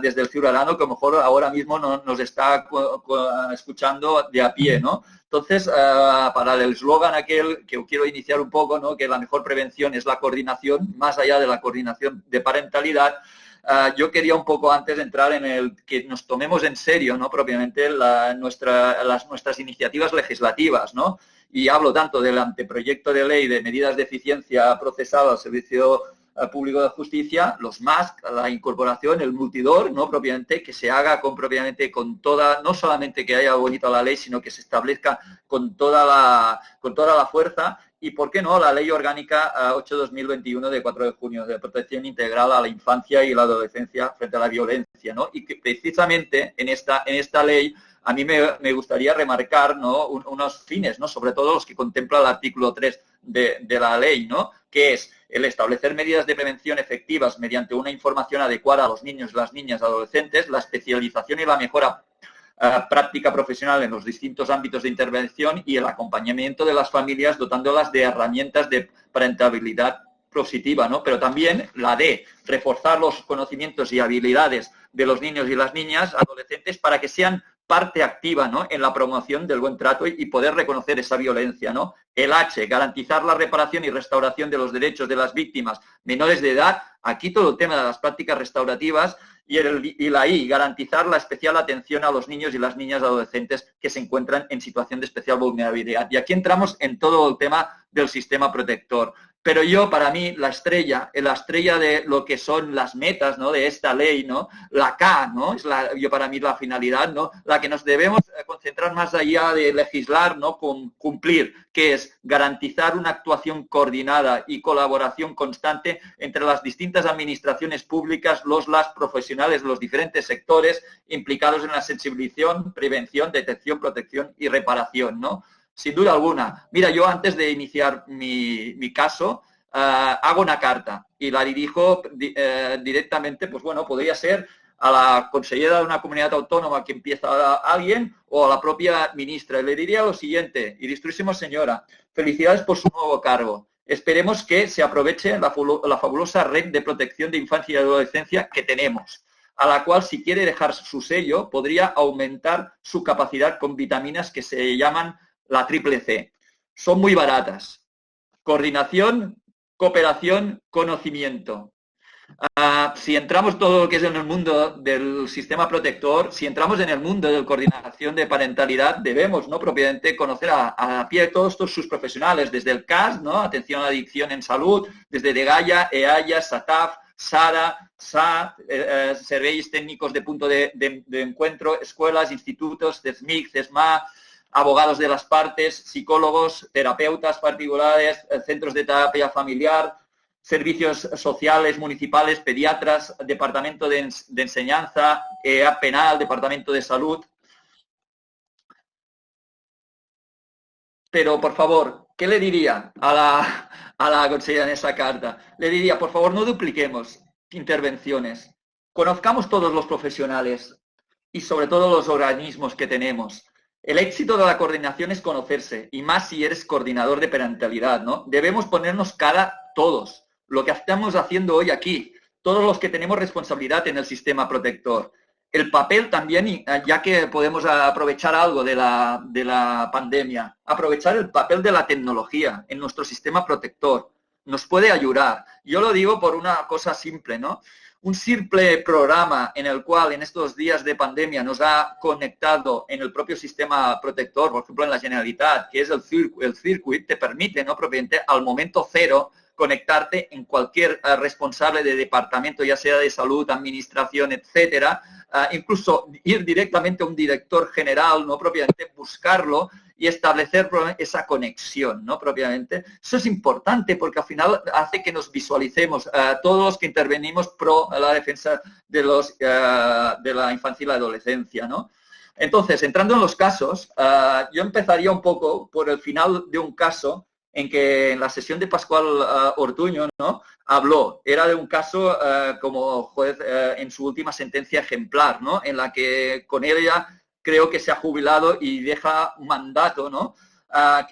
desde el ciudadano que a lo mejor ahora mismo nos está escuchando de a pie, ¿no? Entonces, para el eslogan aquel que quiero iniciar un poco, ¿no?, que la mejor prevención es la coordinación, más allá de la coordinación de parentalidad, yo quería un poco antes de entrar en el que nos tomemos en serio, ¿no?, propiamente nuestras iniciativas legislativas, ¿no? Y hablo tanto del anteproyecto de ley de medidas de eficiencia procesal al Servicio Público de Justicia, los MASC, la incorporación, el multidor, ¿no?, propiamente, que se haga con toda, no solamente que haya bonita la ley, sino que se establezca con toda la fuerza. Y, ¿por qué no?, la Ley Orgánica 8/2021 de 4 de junio de protección integral a la infancia y la adolescencia frente a la violencia, ¿no? Y que precisamente en esta ley a mí me gustaría remarcar, ¿no?, unos fines, ¿no?, sobre todo los que contempla el artículo 3 de la ley, ¿no?, que es el establecer medidas de prevención efectivas mediante una información adecuada a los niños, las niñas, adolescentes, la especialización y la mejora práctica profesional en los distintos ámbitos de intervención y el acompañamiento de las familias dotándolas de herramientas de parentabilidad positiva, ¿no? Pero también la de reforzar los conocimientos y habilidades de los niños y las niñas, adolescentes, para que sean parte activa, ¿no?, en la promoción del buen trato y poder reconocer esa violencia, ¿no? El H, garantizar la reparación y restauración de los derechos de las víctimas menores de edad. Aquí todo el tema de las prácticas restaurativas. Y la I, garantizar la especial atención a los niños y las niñas adolescentes que se encuentran en situación de especial vulnerabilidad. Y aquí entramos en todo el tema del sistema protector. Pero para mí, la estrella de lo que son las metas, ¿no?, de esta ley, ¿no?, la K, ¿no?, es para mí la finalidad, ¿no?, la que nos debemos concentrar más allá de legislar, ¿no?, cumplir, que es garantizar una actuación coordinada y colaboración constante entre las distintas administraciones públicas, las profesionales, los diferentes sectores implicados en la sensibilización, prevención, detección, protección y reparación, ¿no? Sin duda alguna. Mira, yo antes de iniciar mi caso, hago una carta y la dirijo directamente, pues bueno, podría ser a la consellera de una comunidad autónoma que empieza alguien o a la propia ministra. Y le diría lo siguiente: ilustrísima señora, felicidades por su nuevo cargo. Esperemos que se aproveche la fabulosa red de protección de infancia y adolescencia que tenemos, a la cual, si quiere dejar su sello, podría aumentar su capacidad con vitaminas que se llaman la triple C. Son muy baratas. Coordinación, cooperación, conocimiento. Si entramos todo lo que es en el mundo del sistema protector, si entramos en el mundo de coordinación de parentalidad, debemos, ¿no?, propiamente conocer a pie todos sus profesionales, desde el CAS, ¿no?, Atención a la Adicción en Salud, desde DEGAIA, EAIA, SATAF, SARA, SA, serveis técnicos de punto de encuentro, escuelas, institutos, CESMIC, CESMA, abogados de las partes, psicólogos, terapeutas particulares, centros de terapia familiar, servicios sociales municipales, pediatras, departamento de enseñanza, penal, departamento de salud. Pero, por favor, ¿qué le diría a la consellera en esa carta? Le diría, por favor, no dupliquemos intervenciones. Conozcamos todos los profesionales y, sobre todo, los organismos que tenemos. El éxito de la coordinación es conocerse, y más si eres coordinador de parentalidad, ¿no? Debemos ponernos cara todos, lo que estamos haciendo hoy aquí, todos los que tenemos responsabilidad en el sistema protector. El papel también, ya que podemos aprovechar algo de la pandemia, aprovechar el papel de la tecnología en nuestro sistema protector. Nos puede ayudar. Yo lo digo por una cosa simple, ¿no? Un simple programa en el cual en estos días de pandemia nos ha conectado en el propio sistema protector, por ejemplo en la Generalitat, que es el Circuit, te permite, ¿no?, propiamente al momento cero conectarte en cualquier responsable de departamento, ya sea de salud, administración, etcétera, incluso ir directamente a un director general, ¿no?, propiamente buscarlo y establecer esa conexión, ¿no?, propiamente. Eso es importante porque al final hace que nos visualicemos todos los que intervenimos pro la defensa de la infancia y la adolescencia, ¿no? Entonces, entrando en los casos, yo empezaría un poco por el final de un caso en que en la sesión de Pascual Ortuño, ¿no?, habló. Era de un caso como juez en su última sentencia ejemplar, ¿no?, en la que con ella creo que se ha jubilado y deja un mandato, ¿no?,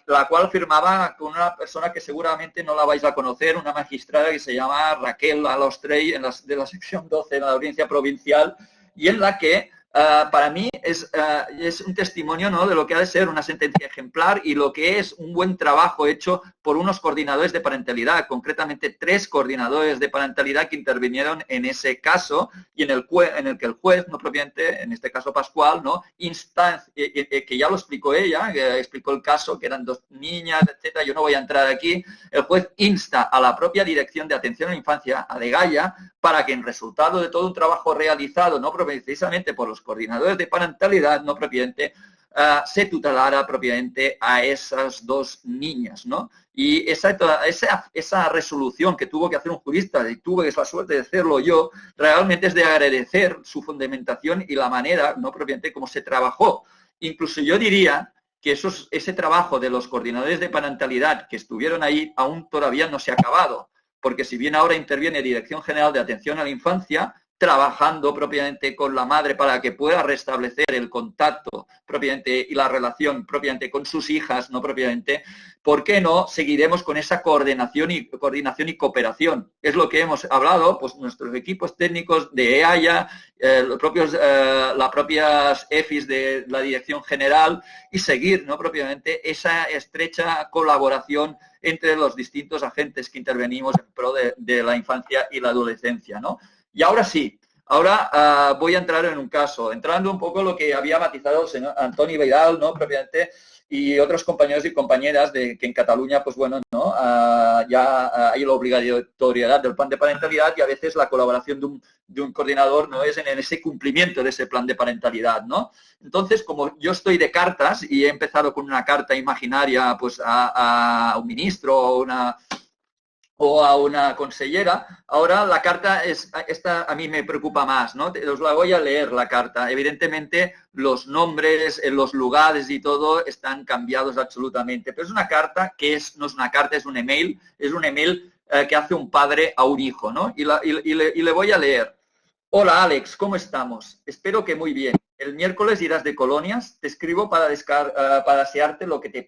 la cual firmaba con una persona que seguramente no la vais a conocer, una magistrada que se llama Raquel Alostrey, de la sección 12 de la Audiencia Provincial, y en la que para mí es un testimonio, ¿no?, de lo que ha de ser una sentencia ejemplar y lo que es un buen trabajo hecho por unos coordinadores de parentalidad, concretamente 3 coordinadores de parentalidad que intervinieron en ese caso y en el que el juez, no propiamente, en este caso Pascual, ¿no?, que ya lo explicó ella, que explicó el caso, que eran 2 niñas, etcétera. Yo no voy a entrar aquí. El juez insta a la propia Dirección de Atención a la Infancia, a DEGAIA, para que en resultado de todo un trabajo realizado, no precisamente por los coordinadores de parentalidad, no propiamente, se tutelara propiamente a esas 2 niñas, ¿no? Y esa resolución que tuvo que hacer un jurista, y tuve la suerte de hacerlo yo, realmente es de agradecer su fundamentación y la manera, no propiamente, como se trabajó. Incluso yo diría que ese trabajo de los coordinadores de parentalidad que estuvieron ahí aún todavía no se ha acabado, porque si bien ahora interviene Dirección General de Atención a la Infancia, trabajando propiamente con la madre para que pueda restablecer el contacto propiamente y la relación propiamente con sus hijas, no propiamente, ¿por qué no seguiremos con esa coordinación y cooperación? Es lo que hemos hablado, pues nuestros equipos técnicos de EAIA, las propias EFIs de la Dirección General, y seguir, ¿no?, propiamente esa estrecha colaboración entre los distintos agentes que intervenimos en pro de la infancia y la adolescencia, ¿no? Y ahora sí, ahora voy a entrar en un caso, entrando un poco en lo que había matizado el señor Antoni Vidal, ¿no?, propiamente, y otros compañeros y compañeras de que en Cataluña, pues bueno, ¿no?, ya hay la obligatoriedad del plan de parentalidad, y a veces la colaboración de un coordinador no es en ese cumplimiento de ese plan de parentalidad, ¿no? Entonces, como yo estoy de cartas y he empezado con una carta imaginaria, pues a un ministro o a una consellera, ahora la carta esta a mí me preocupa más, ¿no? Os la voy a leer, la carta. Evidentemente los nombres, los lugares y todo están cambiados absolutamente, pero es una carta que no es una carta, es un email que hace un padre a un hijo, ¿no? Y le voy a leer. Hola Alex, ¿cómo estamos? Espero que muy bien. El miércoles irás de colonias, te escribo para desearte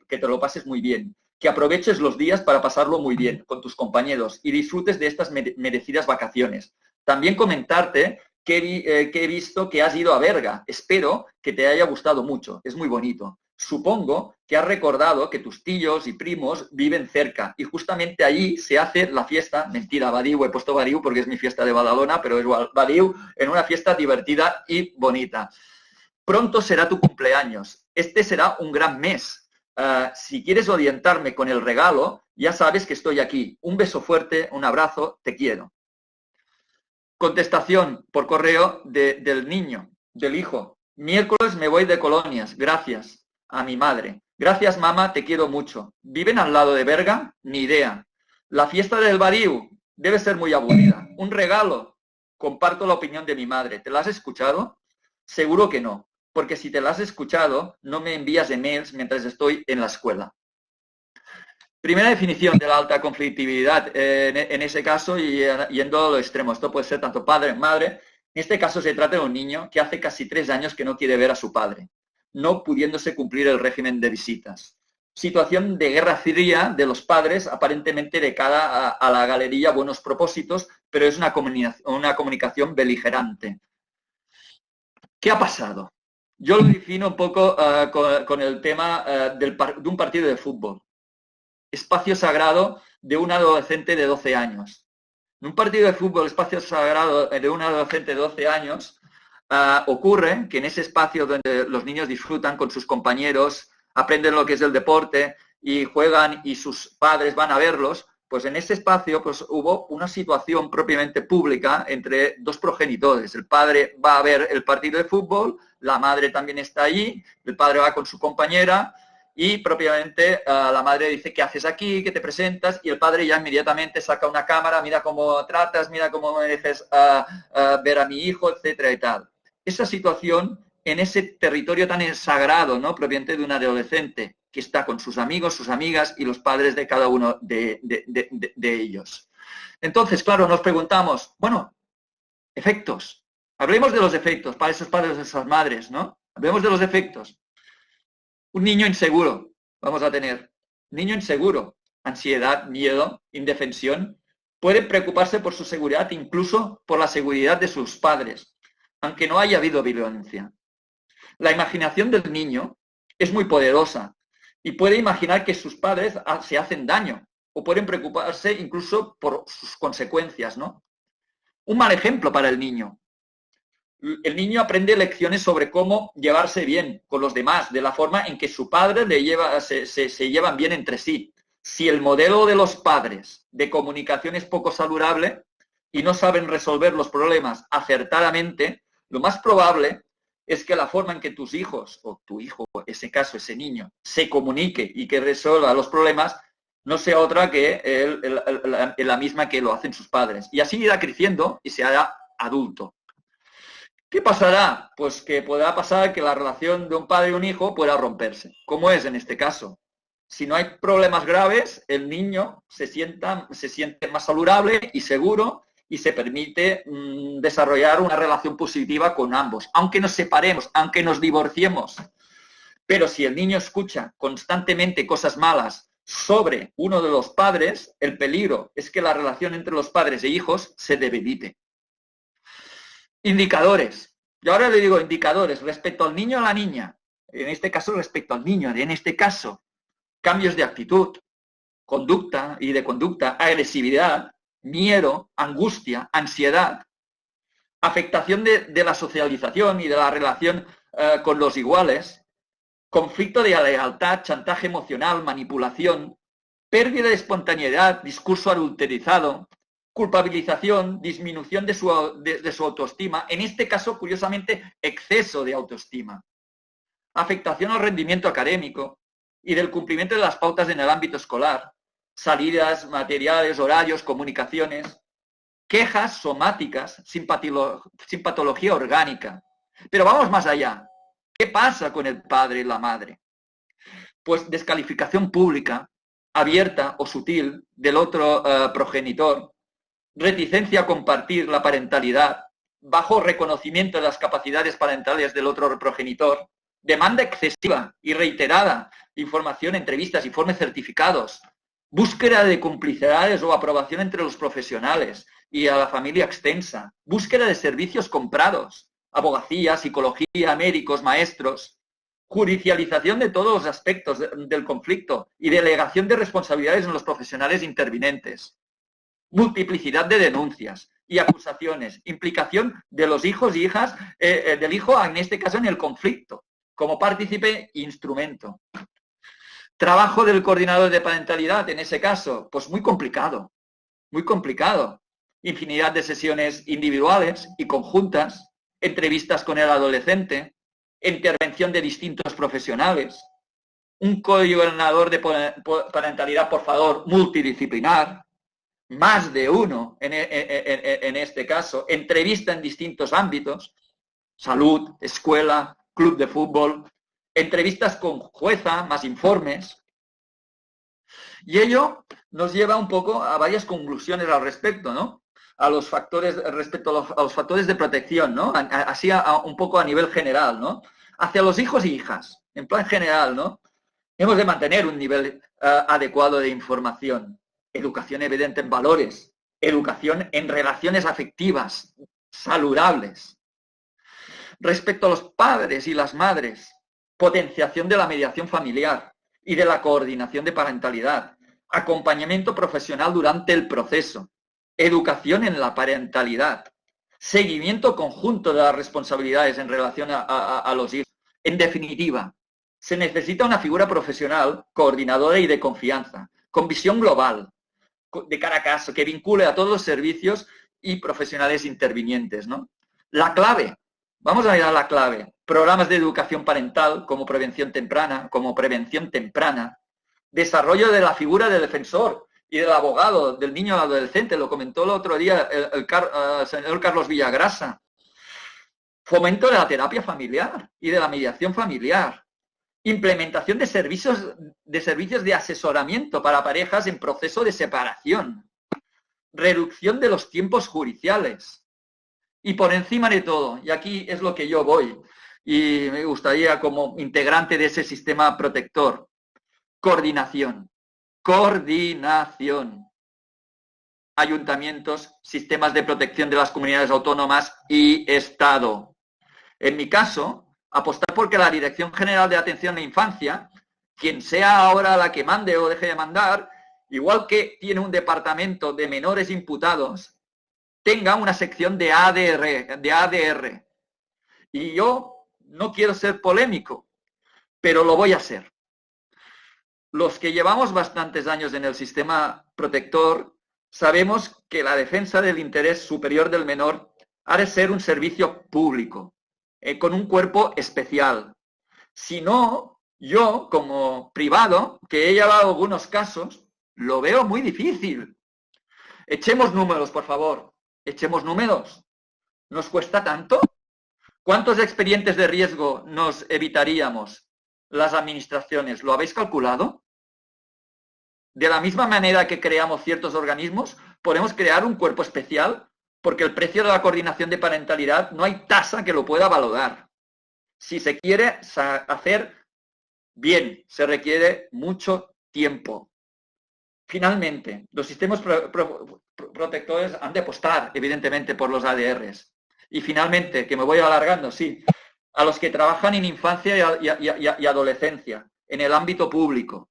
que te lo pases muy bien. Que aproveches los días para pasarlo muy bien con tus compañeros y disfrutes de estas merecidas vacaciones. También comentarte que he visto que has ido a Berga. Espero que te haya gustado mucho. Es muy bonito. Supongo que has recordado que tus tíos y primos viven cerca y justamente allí se hace la fiesta, mentira, Badiu, he puesto Badiu porque es mi fiesta de Badalona, pero es igual, Badiu, en una fiesta divertida y bonita. Pronto será tu cumpleaños. Este será un gran mes. Si quieres orientarme con el regalo, ya sabes que estoy aquí. Un beso fuerte, un abrazo, te quiero. Contestación por correo del niño, del hijo. Miércoles me voy de colonias, gracias a mi madre. Gracias mamá, te quiero mucho. ¿Viven al lado de Berga? Ni idea. La fiesta del Badiu debe ser muy aburrida. Un regalo. Comparto la opinión de mi madre. ¿Te la has escuchado? Seguro que no. Porque si te la has escuchado, no me envías emails mientras estoy en la escuela. Primera definición de la alta conflictividad en ese caso, y yendo a lo extremo. Esto puede ser tanto padre, madre. En este caso se trata de un niño que hace casi 3 años que no quiere ver a su padre, no pudiéndose cumplir el régimen de visitas. Situación de guerra fría de los padres, aparentemente de cara a la galería buenos propósitos, pero es una comunicación beligerante. ¿Qué ha pasado? Yo lo defino un poco con el tema de un partido de fútbol. Espacio sagrado de un adolescente de 12 años. En un partido de fútbol, espacio sagrado de un adolescente de 12 años, ocurre que en ese espacio donde los niños disfrutan con sus compañeros, aprenden lo que es el deporte y juegan y sus padres van a verlos, pues en ese espacio pues, hubo una situación propiamente pública entre dos progenitores. El padre va a ver el partido de fútbol, la madre también está allí, el padre va con su compañera y propiamente la madre dice, ¿qué haces aquí? ¿Qué te presentas? Y el padre ya inmediatamente saca una cámara, mira cómo tratas, mira cómo me dejes ver a mi hijo, etcétera y tal. Esa situación en ese territorio tan sagrado, ¿no?, propiamente de un adolescente que está con sus amigos, sus amigas y los padres de cada uno de ellos. Entonces, claro, nos preguntamos, bueno, efectos. Hablemos de los efectos para esos padres, esas madres, ¿no? Hablemos de los efectos. Un niño inseguro, vamos a tener. Niño inseguro, ansiedad, miedo, indefensión. Pueden preocuparse por su seguridad, incluso por la seguridad de sus padres, aunque no haya habido violencia. La imaginación del niño es muy poderosa y puede imaginar que sus padres se hacen daño o pueden preocuparse incluso por sus consecuencias, ¿no? Un mal ejemplo para el niño. El niño aprende lecciones sobre cómo llevarse bien con los demás, de la forma en que su padre se llevan bien entre sí. Si el modelo de los padres de comunicación es poco saludable y no saben resolver los problemas acertadamente, lo más probable es que la forma en que tus hijos, o tu hijo, en ese caso, ese niño, se comunique y que resuelva los problemas, no sea otra que la misma que lo hacen sus padres. Y así irá creciendo y se hará adulto. ¿Qué pasará? Pues que podrá pasar que la relación de un padre y un hijo pueda romperse, como es en este caso. Si no hay problemas graves, el niño se siente más saludable y seguro y se permite desarrollar una relación positiva con ambos, aunque nos separemos, aunque nos divorciemos. Pero si el niño escucha constantemente cosas malas sobre uno de los padres, el peligro es que la relación entre los padres e hijos se debilite. Indicadores. Yo ahora le digo indicadores respecto al niño o a la niña. En este caso, respecto al niño. En este caso, cambios de actitud, conducta y de conducta, agresividad, miedo, angustia, ansiedad, afectación de la socialización y de la relación con los iguales, conflicto de lealtad, chantaje emocional, manipulación, pérdida de espontaneidad, discurso adulterizado, culpabilización, disminución de su autoestima, en este caso, curiosamente, exceso de autoestima, afectación al rendimiento académico y del cumplimiento de las pautas en el ámbito escolar, salidas, materiales, horarios, comunicaciones, quejas somáticas sin patología orgánica. Pero vamos más allá. ¿Qué pasa con el padre y la madre? Pues descalificación pública, abierta o sutil, del otro progenitor, reticencia a compartir la parentalidad, bajo reconocimiento de las capacidades parentales del otro progenitor, demanda excesiva y reiterada, información, entrevistas, informes certificados, búsqueda de complicidades o aprobación entre los profesionales y a la familia extensa, búsqueda de servicios comprados, abogacía, psicología, médicos, maestros, judicialización de todos los aspectos del conflicto y delegación de responsabilidades en los profesionales intervinientes, multiplicidad de denuncias y acusaciones, implicación de los hijos y hijas, del hijo en este caso en el conflicto, como partícipe e instrumento. Trabajo del coordinador de parentalidad en ese caso, pues muy complicado, muy complicado. Infinidad de sesiones individuales y conjuntas, entrevistas con el adolescente, intervención de distintos profesionales, un coordinador de parentalidad, por favor, multidisciplinar, más de uno en este caso, entrevista en distintos ámbitos, salud, escuela, club de fútbol, entrevistas con jueza, más informes. Y ello nos lleva un poco a varias conclusiones al respecto, ¿no? A los factores, respecto a los factores de protección, ¿no? Así un poco a nivel general, ¿no? Hacia los hijos y hijas, en plan general, ¿no? Hemos de mantener un nivel adecuado de información, educación evidente en valores, educación en relaciones afectivas, saludables. Respecto a los padres y las madres, potenciación de la mediación familiar y de la coordinación de parentalidad, acompañamiento profesional durante el proceso, educación en la parentalidad, seguimiento conjunto de las responsabilidades en relación a los hijos. En definitiva, se necesita una figura profesional, coordinadora y de confianza, con visión global, de cara a caso, que vincule a todos los servicios y profesionales intervinientes, ¿no? La clave, vamos a mirar la clave, programas de educación parental como prevención temprana, desarrollo de la figura del defensor y del abogado, del niño al adolescente, lo comentó el otro día el señor Carlos Villagrasa. Fomento de la terapia familiar y de la mediación familiar. Implementación de servicios de asesoramiento para parejas en proceso de separación. Reducción de los tiempos judiciales. Y por encima de todo, y aquí es lo que yo voy, y me gustaría como integrante de ese sistema protector, coordinación. Coordinación. Ayuntamientos, sistemas de protección de las comunidades autónomas y Estado. En mi caso, apostar porque la Dirección General de Atención a la Infancia, quien sea ahora la que mande o deje de mandar, igual que tiene un departamento de menores imputados, tenga una sección de ADR. Y yo no quiero ser polémico, pero lo voy a ser. Los que llevamos bastantes años en el sistema protector, sabemos que la defensa del interés superior del menor ha de ser un servicio público, con un cuerpo especial. Si no, yo como privado, que he llevado algunos casos, lo veo muy difícil. Echemos números, por favor. Echemos números. ¿Nos cuesta tanto? ¿Cuántos expedientes de riesgo nos evitaríamos las administraciones? ¿Lo habéis calculado? De la misma manera que creamos ciertos organismos, podemos crear un cuerpo especial porque el precio de la coordinación de parentalidad no hay tasa que lo pueda valorar. Si se quiere hacer bien, se requiere mucho tiempo. Finalmente, los sistemas protectores han de apostar, evidentemente, por los ADRs. Y finalmente, que me voy alargando, sí, a los que trabajan en infancia y adolescencia, en el ámbito público.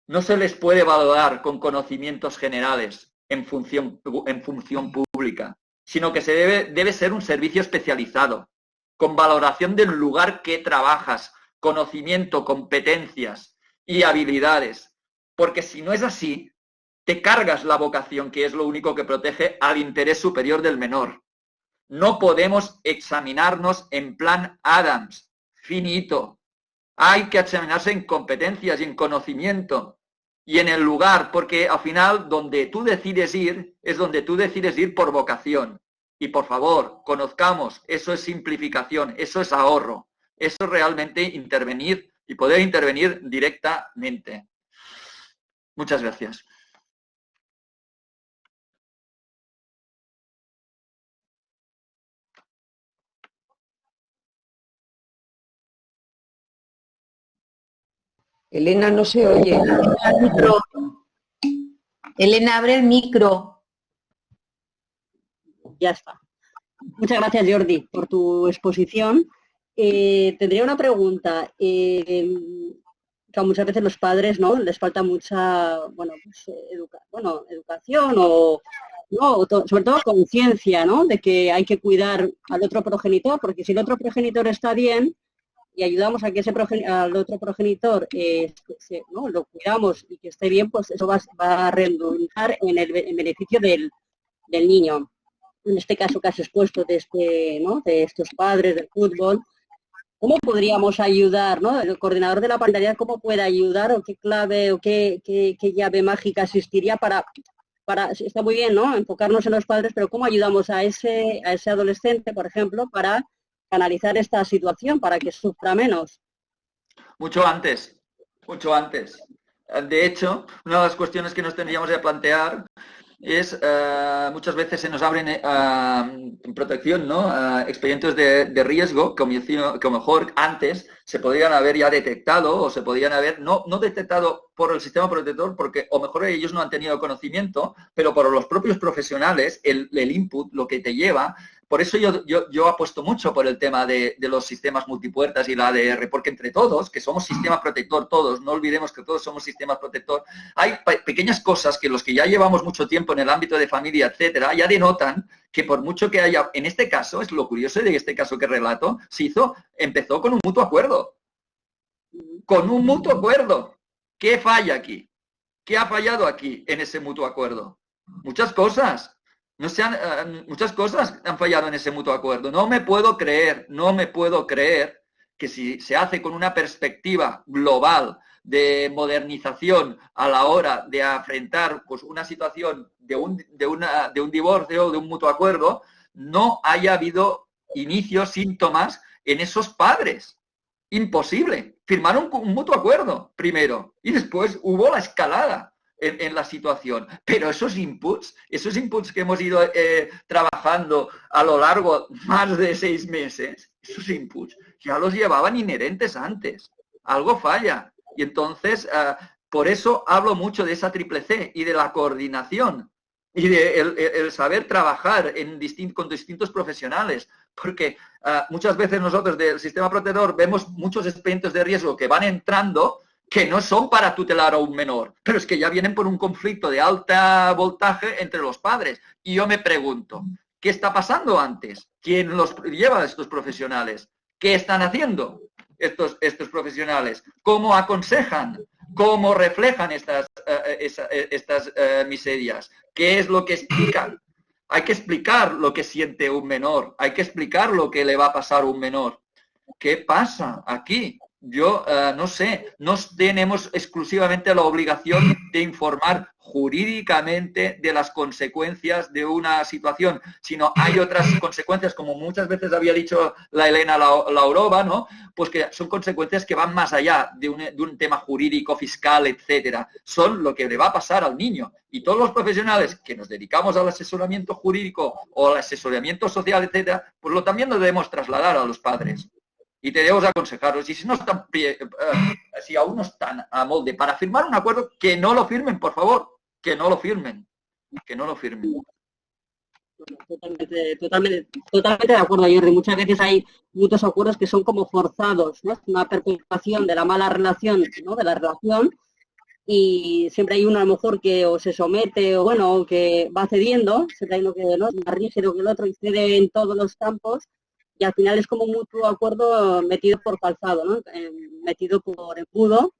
No se les puede valorar con conocimientos generales en función pública, sino que debe ser un servicio especializado, con valoración del lugar que trabajas, conocimiento, competencias y habilidades. Porque si no es así, te cargas la vocación, que es lo único que protege al interés superior del menor. No podemos examinarnos en plan Adams, finito. Hay que examinarse en competencias y en conocimiento y en el lugar, porque al final donde tú decides ir es donde tú decides ir por vocación. Y por favor, conozcamos, eso es simplificación, eso es ahorro, eso es realmente intervenir y poder intervenir directamente. Muchas gracias. Elena, no se oye. Elena, abre el micro. Ya está. Muchas gracias, Jordi, por tu exposición. Tendría una pregunta. Muchas veces los padres, ¿no?, les falta mucha, educación o sobre todo conciencia, ¿no?, de que hay que cuidar al otro progenitor, porque si el otro progenitor está bien y ayudamos a que al otro progenitor lo cuidamos y que esté bien, pues eso va a redundar en beneficio del niño. En este caso que has expuesto de estos padres del fútbol, ¿cómo podríamos ayudar, ¿no? El coordinador de la parentalidad, ¿cómo puede ayudar o qué clave o qué llave mágica existiría para está muy bien, ¿no?, enfocarnos en los padres, pero ¿cómo ayudamos a ese adolescente, por ejemplo, para canalizar esta situación, para que sufra menos? Mucho antes. De hecho, una de las cuestiones que nos tendríamos que plantear es, muchas veces se nos abren en protección, ¿no?, expedientes de riesgo que a lo mejor antes se podrían haber ya detectado o se podrían haber no detectado por el sistema protector, porque o mejor ellos no han tenido conocimiento, pero por los propios profesionales, el input, lo que te lleva. Por eso yo apuesto mucho por el tema de los sistemas multipuertas y la ADR, porque entre todos, que somos sistema protector todos, no olvidemos que todos somos sistema protector, hay pequeñas cosas que los que ya llevamos mucho tiempo en el ámbito de familia, etcétera, ya denotan que por mucho que haya, en este caso, es lo curioso de este caso que relato, empezó con un mutuo acuerdo. Con un mutuo acuerdo. ¿Qué falla aquí? ¿Qué ha fallado aquí en ese mutuo acuerdo? Muchas cosas. Muchas cosas han fallado en ese mutuo acuerdo. No me puedo creer que si se hace con una perspectiva global de modernización a la hora de afrontar pues, una situación de un divorcio o de un mutuo acuerdo, no haya habido inicios, síntomas en esos padres. Imposible. Firmaron un mutuo acuerdo primero y después hubo la escalada en la situación. Pero esos inputs que hemos ido trabajando a lo largo más de 6 meses, esos inputs ya los llevaban inherentes antes. Algo falla. Y entonces, por eso hablo mucho de esa triple C y de la coordinación y de el saber trabajar con distintos profesionales. Porque muchas veces nosotros del sistema protector vemos muchos expedientes de riesgo que van entrando que no son para tutelar a un menor, pero es que ya vienen por un conflicto de alta voltaje entre los padres. Y yo me pregunto, ¿qué está pasando antes? ¿Quién los lleva a estos profesionales? ¿Qué están haciendo estos profesionales? ¿Cómo aconsejan? ¿Cómo reflejan estas miserias? ¿Qué es lo que explican? Hay que explicar lo que siente un menor, hay que explicar lo que le va a pasar a un menor. ¿Qué pasa aquí? yo no sé, no tenemos exclusivamente la obligación de informar jurídicamente de las consecuencias de una situación, sino hay otras consecuencias, como muchas veces había dicho la Elena Laurova, ¿no? Pues que son consecuencias que van más allá de un tema jurídico, fiscal, etcétera. Son lo que le va a pasar al niño. Y todos los profesionales que nos dedicamos al asesoramiento jurídico o al asesoramiento social, etcétera, pues lo también lo debemos trasladar a los padres. Y debemos aconsejarlos. Y si no están, si aún no están a molde para firmar un acuerdo, que no lo firmen, por favor. Que no lo firmen. Que no lo firmen. Totalmente de acuerdo, Jordi. Muchas veces hay muchos acuerdos que son como forzados, ¿no? Una perpetuación de la mala relación, ¿no? De la relación, y siempre hay uno a lo mejor que o se somete o bueno, que va cediendo, siempre hay uno que no es más rígido que el otro y cede en todos los campos, y al final es como un mutuo acuerdo metido por calzado, ¿no? Metido por embudo,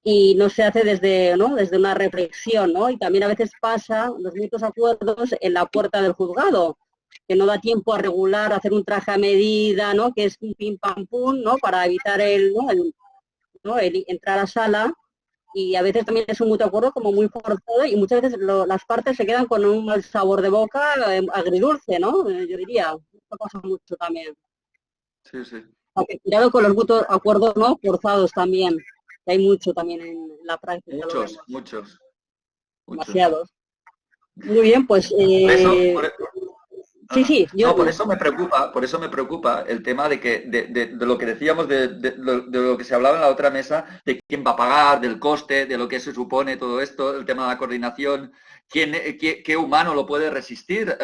y no se hace desde, ¿no? Desde una reflexión, ¿no? Y también a veces pasa los mutuos acuerdos en la puerta del juzgado, que no da tiempo a regular, a hacer un traje a medida, ¿no? Que es un pim pam pum, ¿no? Para evitar el entrar a sala, y a veces también es un mutuo acuerdo como muy forzado, y muchas veces las partes se quedan con un mal sabor de boca agridulce, ¿no? Yo diría, esto pasa mucho también. Sí, sí. Cuidado con los mutuos acuerdos, ¿no? Forzados también. Hay mucho también en la práctica. Muchos. Demasiados. Muy bien, pues... Sí, no, por eso me preocupa el tema de lo que decíamos, de lo que se hablaba en la otra mesa, de quién va a pagar, del coste, de lo que se supone todo esto, el tema de la coordinación, qué humano lo puede resistir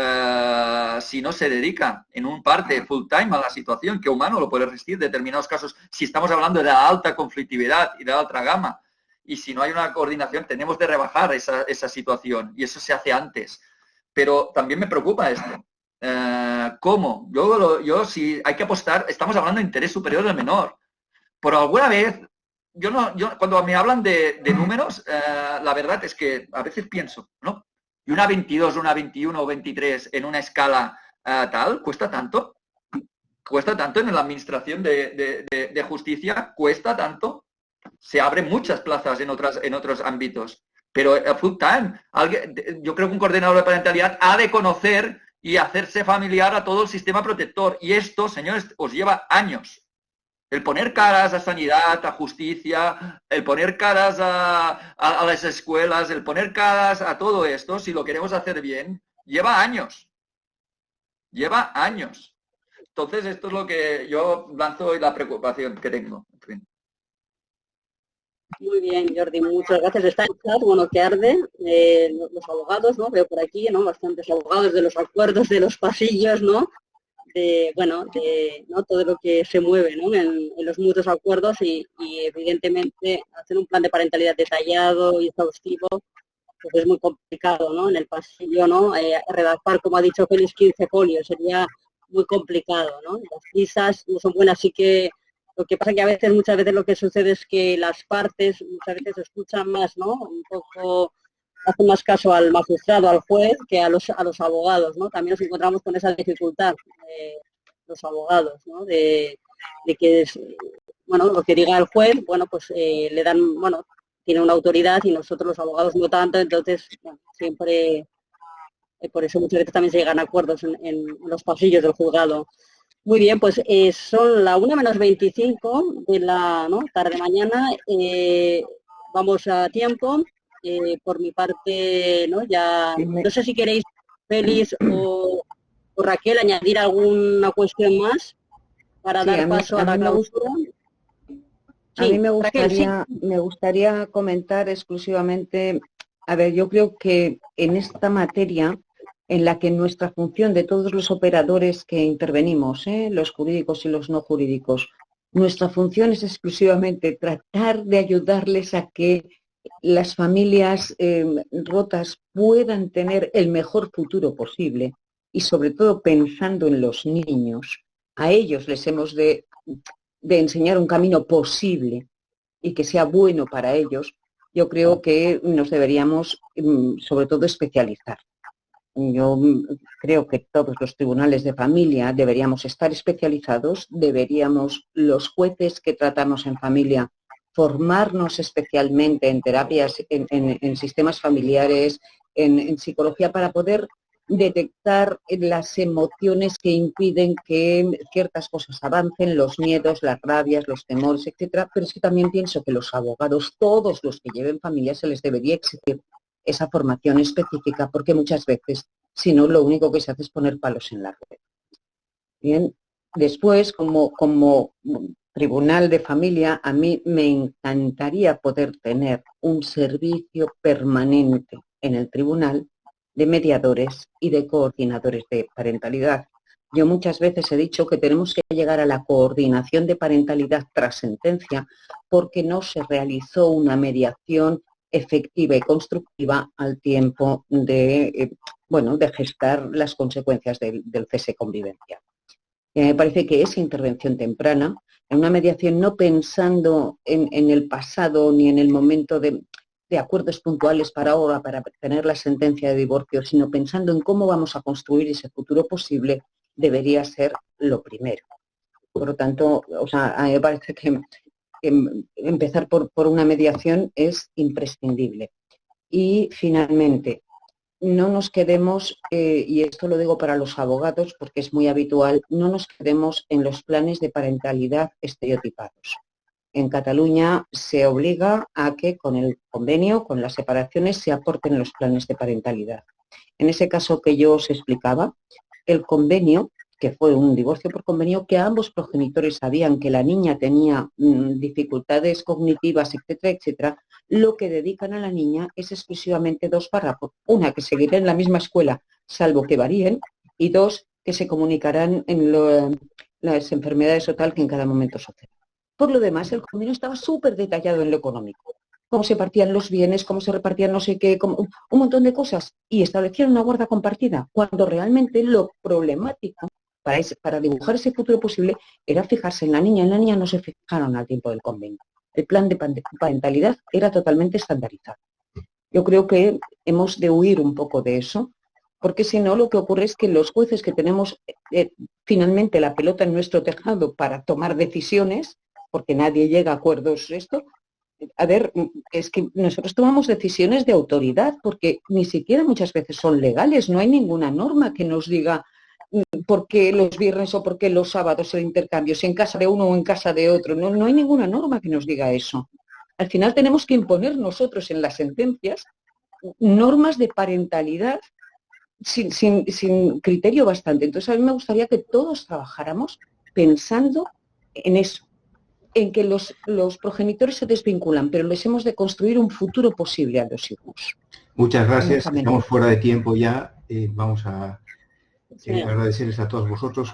si no se dedica en un parte full time a la situación, qué humano lo puede resistir en determinados casos, si estamos hablando de la alta conflictividad y de la alta gama, y si no hay una coordinación tenemos de rebajar esa situación, y eso se hace antes. Pero también me preocupa esto. ¿Cómo? Yo si hay que apostar, estamos hablando de interés superior del menor. Por alguna vez, yo cuando me hablan de números, la verdad es que a veces pienso, ¿no? Y una 22, una 21 o 23 en una escala tal, ¿cuesta tanto? ¿Cuesta tanto en la administración de justicia? ¿Cuesta tanto? Se abren muchas plazas en otros ámbitos. Pero full time, yo creo que un coordinador de parentalidad ha de conocer y hacerse familiar a todo el sistema protector. Y esto, señores, os lleva años. El poner caras a sanidad, a justicia, el poner caras a las escuelas, el poner caras a todo esto, si lo queremos hacer bien, lleva años. Lleva años. Entonces, esto es lo que yo lanzo y la preocupación que tengo. En fin. Muy bien, Jordi, muchas gracias. Está en chat, bueno, que arde, los abogados, ¿no? Veo por aquí, ¿no? Bastantes abogados de los acuerdos, de los pasillos, ¿no? ¿no? Todo lo que se mueve, ¿no? En los mutuos acuerdos y evidentemente hacer un plan de parentalidad detallado y exhaustivo pues es muy complicado, ¿no? En el pasillo, ¿no? Redactar, como ha dicho Félix, 15 folios sería muy complicado, ¿no? Las prisas no son buenas, así que lo que pasa que muchas veces lo que sucede es que las partes muchas veces escuchan más, ¿no? Un poco hacen más caso al magistrado, al juez, que a los abogados, ¿no? También nos encontramos con esa dificultad, los abogados, ¿no? De que, bueno, lo que diga el juez, bueno, pues le dan, bueno, tiene una autoridad y nosotros los abogados no tanto, entonces, bueno, siempre, por eso muchas veces también se llegan a acuerdos en los pasillos del juzgado. Muy bien, pues son la 1:25 de la tarde mañana, vamos a tiempo. Por mi parte, ¿no? Ya no sé si queréis, Félix o Raquel, añadir alguna cuestión más para dar paso a la clausura. A mí me gustaría comentar exclusivamente, a ver, yo creo que en esta materia, en la que nuestra función de todos los operadores que intervenimos, los jurídicos y los no jurídicos, nuestra función es exclusivamente tratar de ayudarles a que las familias rotas puedan tener el mejor futuro posible y sobre todo pensando en los niños. A ellos les hemos de enseñar un camino posible y que sea bueno para ellos. Yo creo que nos deberíamos sobre todo especializar. Yo creo que todos los tribunales de familia deberíamos estar especializados, deberíamos los jueces que tratamos en familia formarnos especialmente en terapias, en sistemas familiares, en psicología, para poder detectar las emociones que impiden que ciertas cosas avancen, los miedos, las rabias, los temores, etcétera. Pero es que también pienso que los abogados, todos los que lleven familia, se les debería exigir esa formación específica, porque muchas veces, si no, lo único que se hace es poner palos en la rueda. Bien, después, como tribunal de familia, a mí me encantaría poder tener un servicio permanente en el tribunal de mediadores y de coordinadores de parentalidad. Yo muchas veces he dicho que tenemos que llegar a la coordinación de parentalidad tras sentencia porque no se realizó una mediación efectiva y constructiva al tiempo de gestar las consecuencias del cese convivencial. Me parece que esa intervención temprana, en una mediación no pensando en el pasado ni en el momento de acuerdos puntuales para ahora, para tener la sentencia de divorcio, sino pensando en cómo vamos a construir ese futuro posible, debería ser lo primero. Por lo tanto, a mí me parece que empezar por una mediación es imprescindible. Y finalmente, no nos quedemos, y esto lo digo para los abogados porque es muy habitual, no nos quedemos en los planes de parentalidad estereotipados. En Cataluña se obliga a que con el convenio, con las separaciones, se aporten los planes de parentalidad. En ese caso que yo os explicaba, el convenio, que fue un divorcio por convenio, que ambos progenitores sabían que la niña tenía dificultades cognitivas, etcétera, etcétera, lo que dedican a la niña es exclusivamente 2 párrafos. Una, que seguirá en la misma escuela, salvo que varíen, y 2, que se comunicarán en las enfermedades o tal que en cada momento suceden. Por lo demás, el convenio estaba súper detallado en lo económico. Cómo se partían los bienes, cómo se repartían no sé qué, un montón de cosas. Y establecieron una guarda compartida, cuando realmente lo problemático para dibujar ese futuro posible era fijarse en la niña. En la niña no se fijaron al tiempo del convenio. El plan de parentalidad era totalmente estandarizado. Yo creo que hemos de huir un poco de eso, porque si no, lo que ocurre es que los jueces que tenemos finalmente la pelota en nuestro tejado para tomar decisiones, porque nadie llega a acuerdos es que nosotros tomamos decisiones de autoridad, porque ni siquiera muchas veces son legales, no hay ninguna norma que nos diga por qué los viernes o por qué los sábados el intercambio, si en casa de uno o en casa de otro, no hay ninguna norma que nos diga eso. Al final tenemos que imponer nosotros en las sentencias normas de parentalidad sin criterio bastante. Entonces a mí me gustaría que todos trabajáramos pensando en eso, en que los progenitores se desvinculan, pero les hemos de construir un futuro posible a los hijos. Muchas gracias, estamos fuera de tiempo ya, vamos a agradecerles a todos vosotros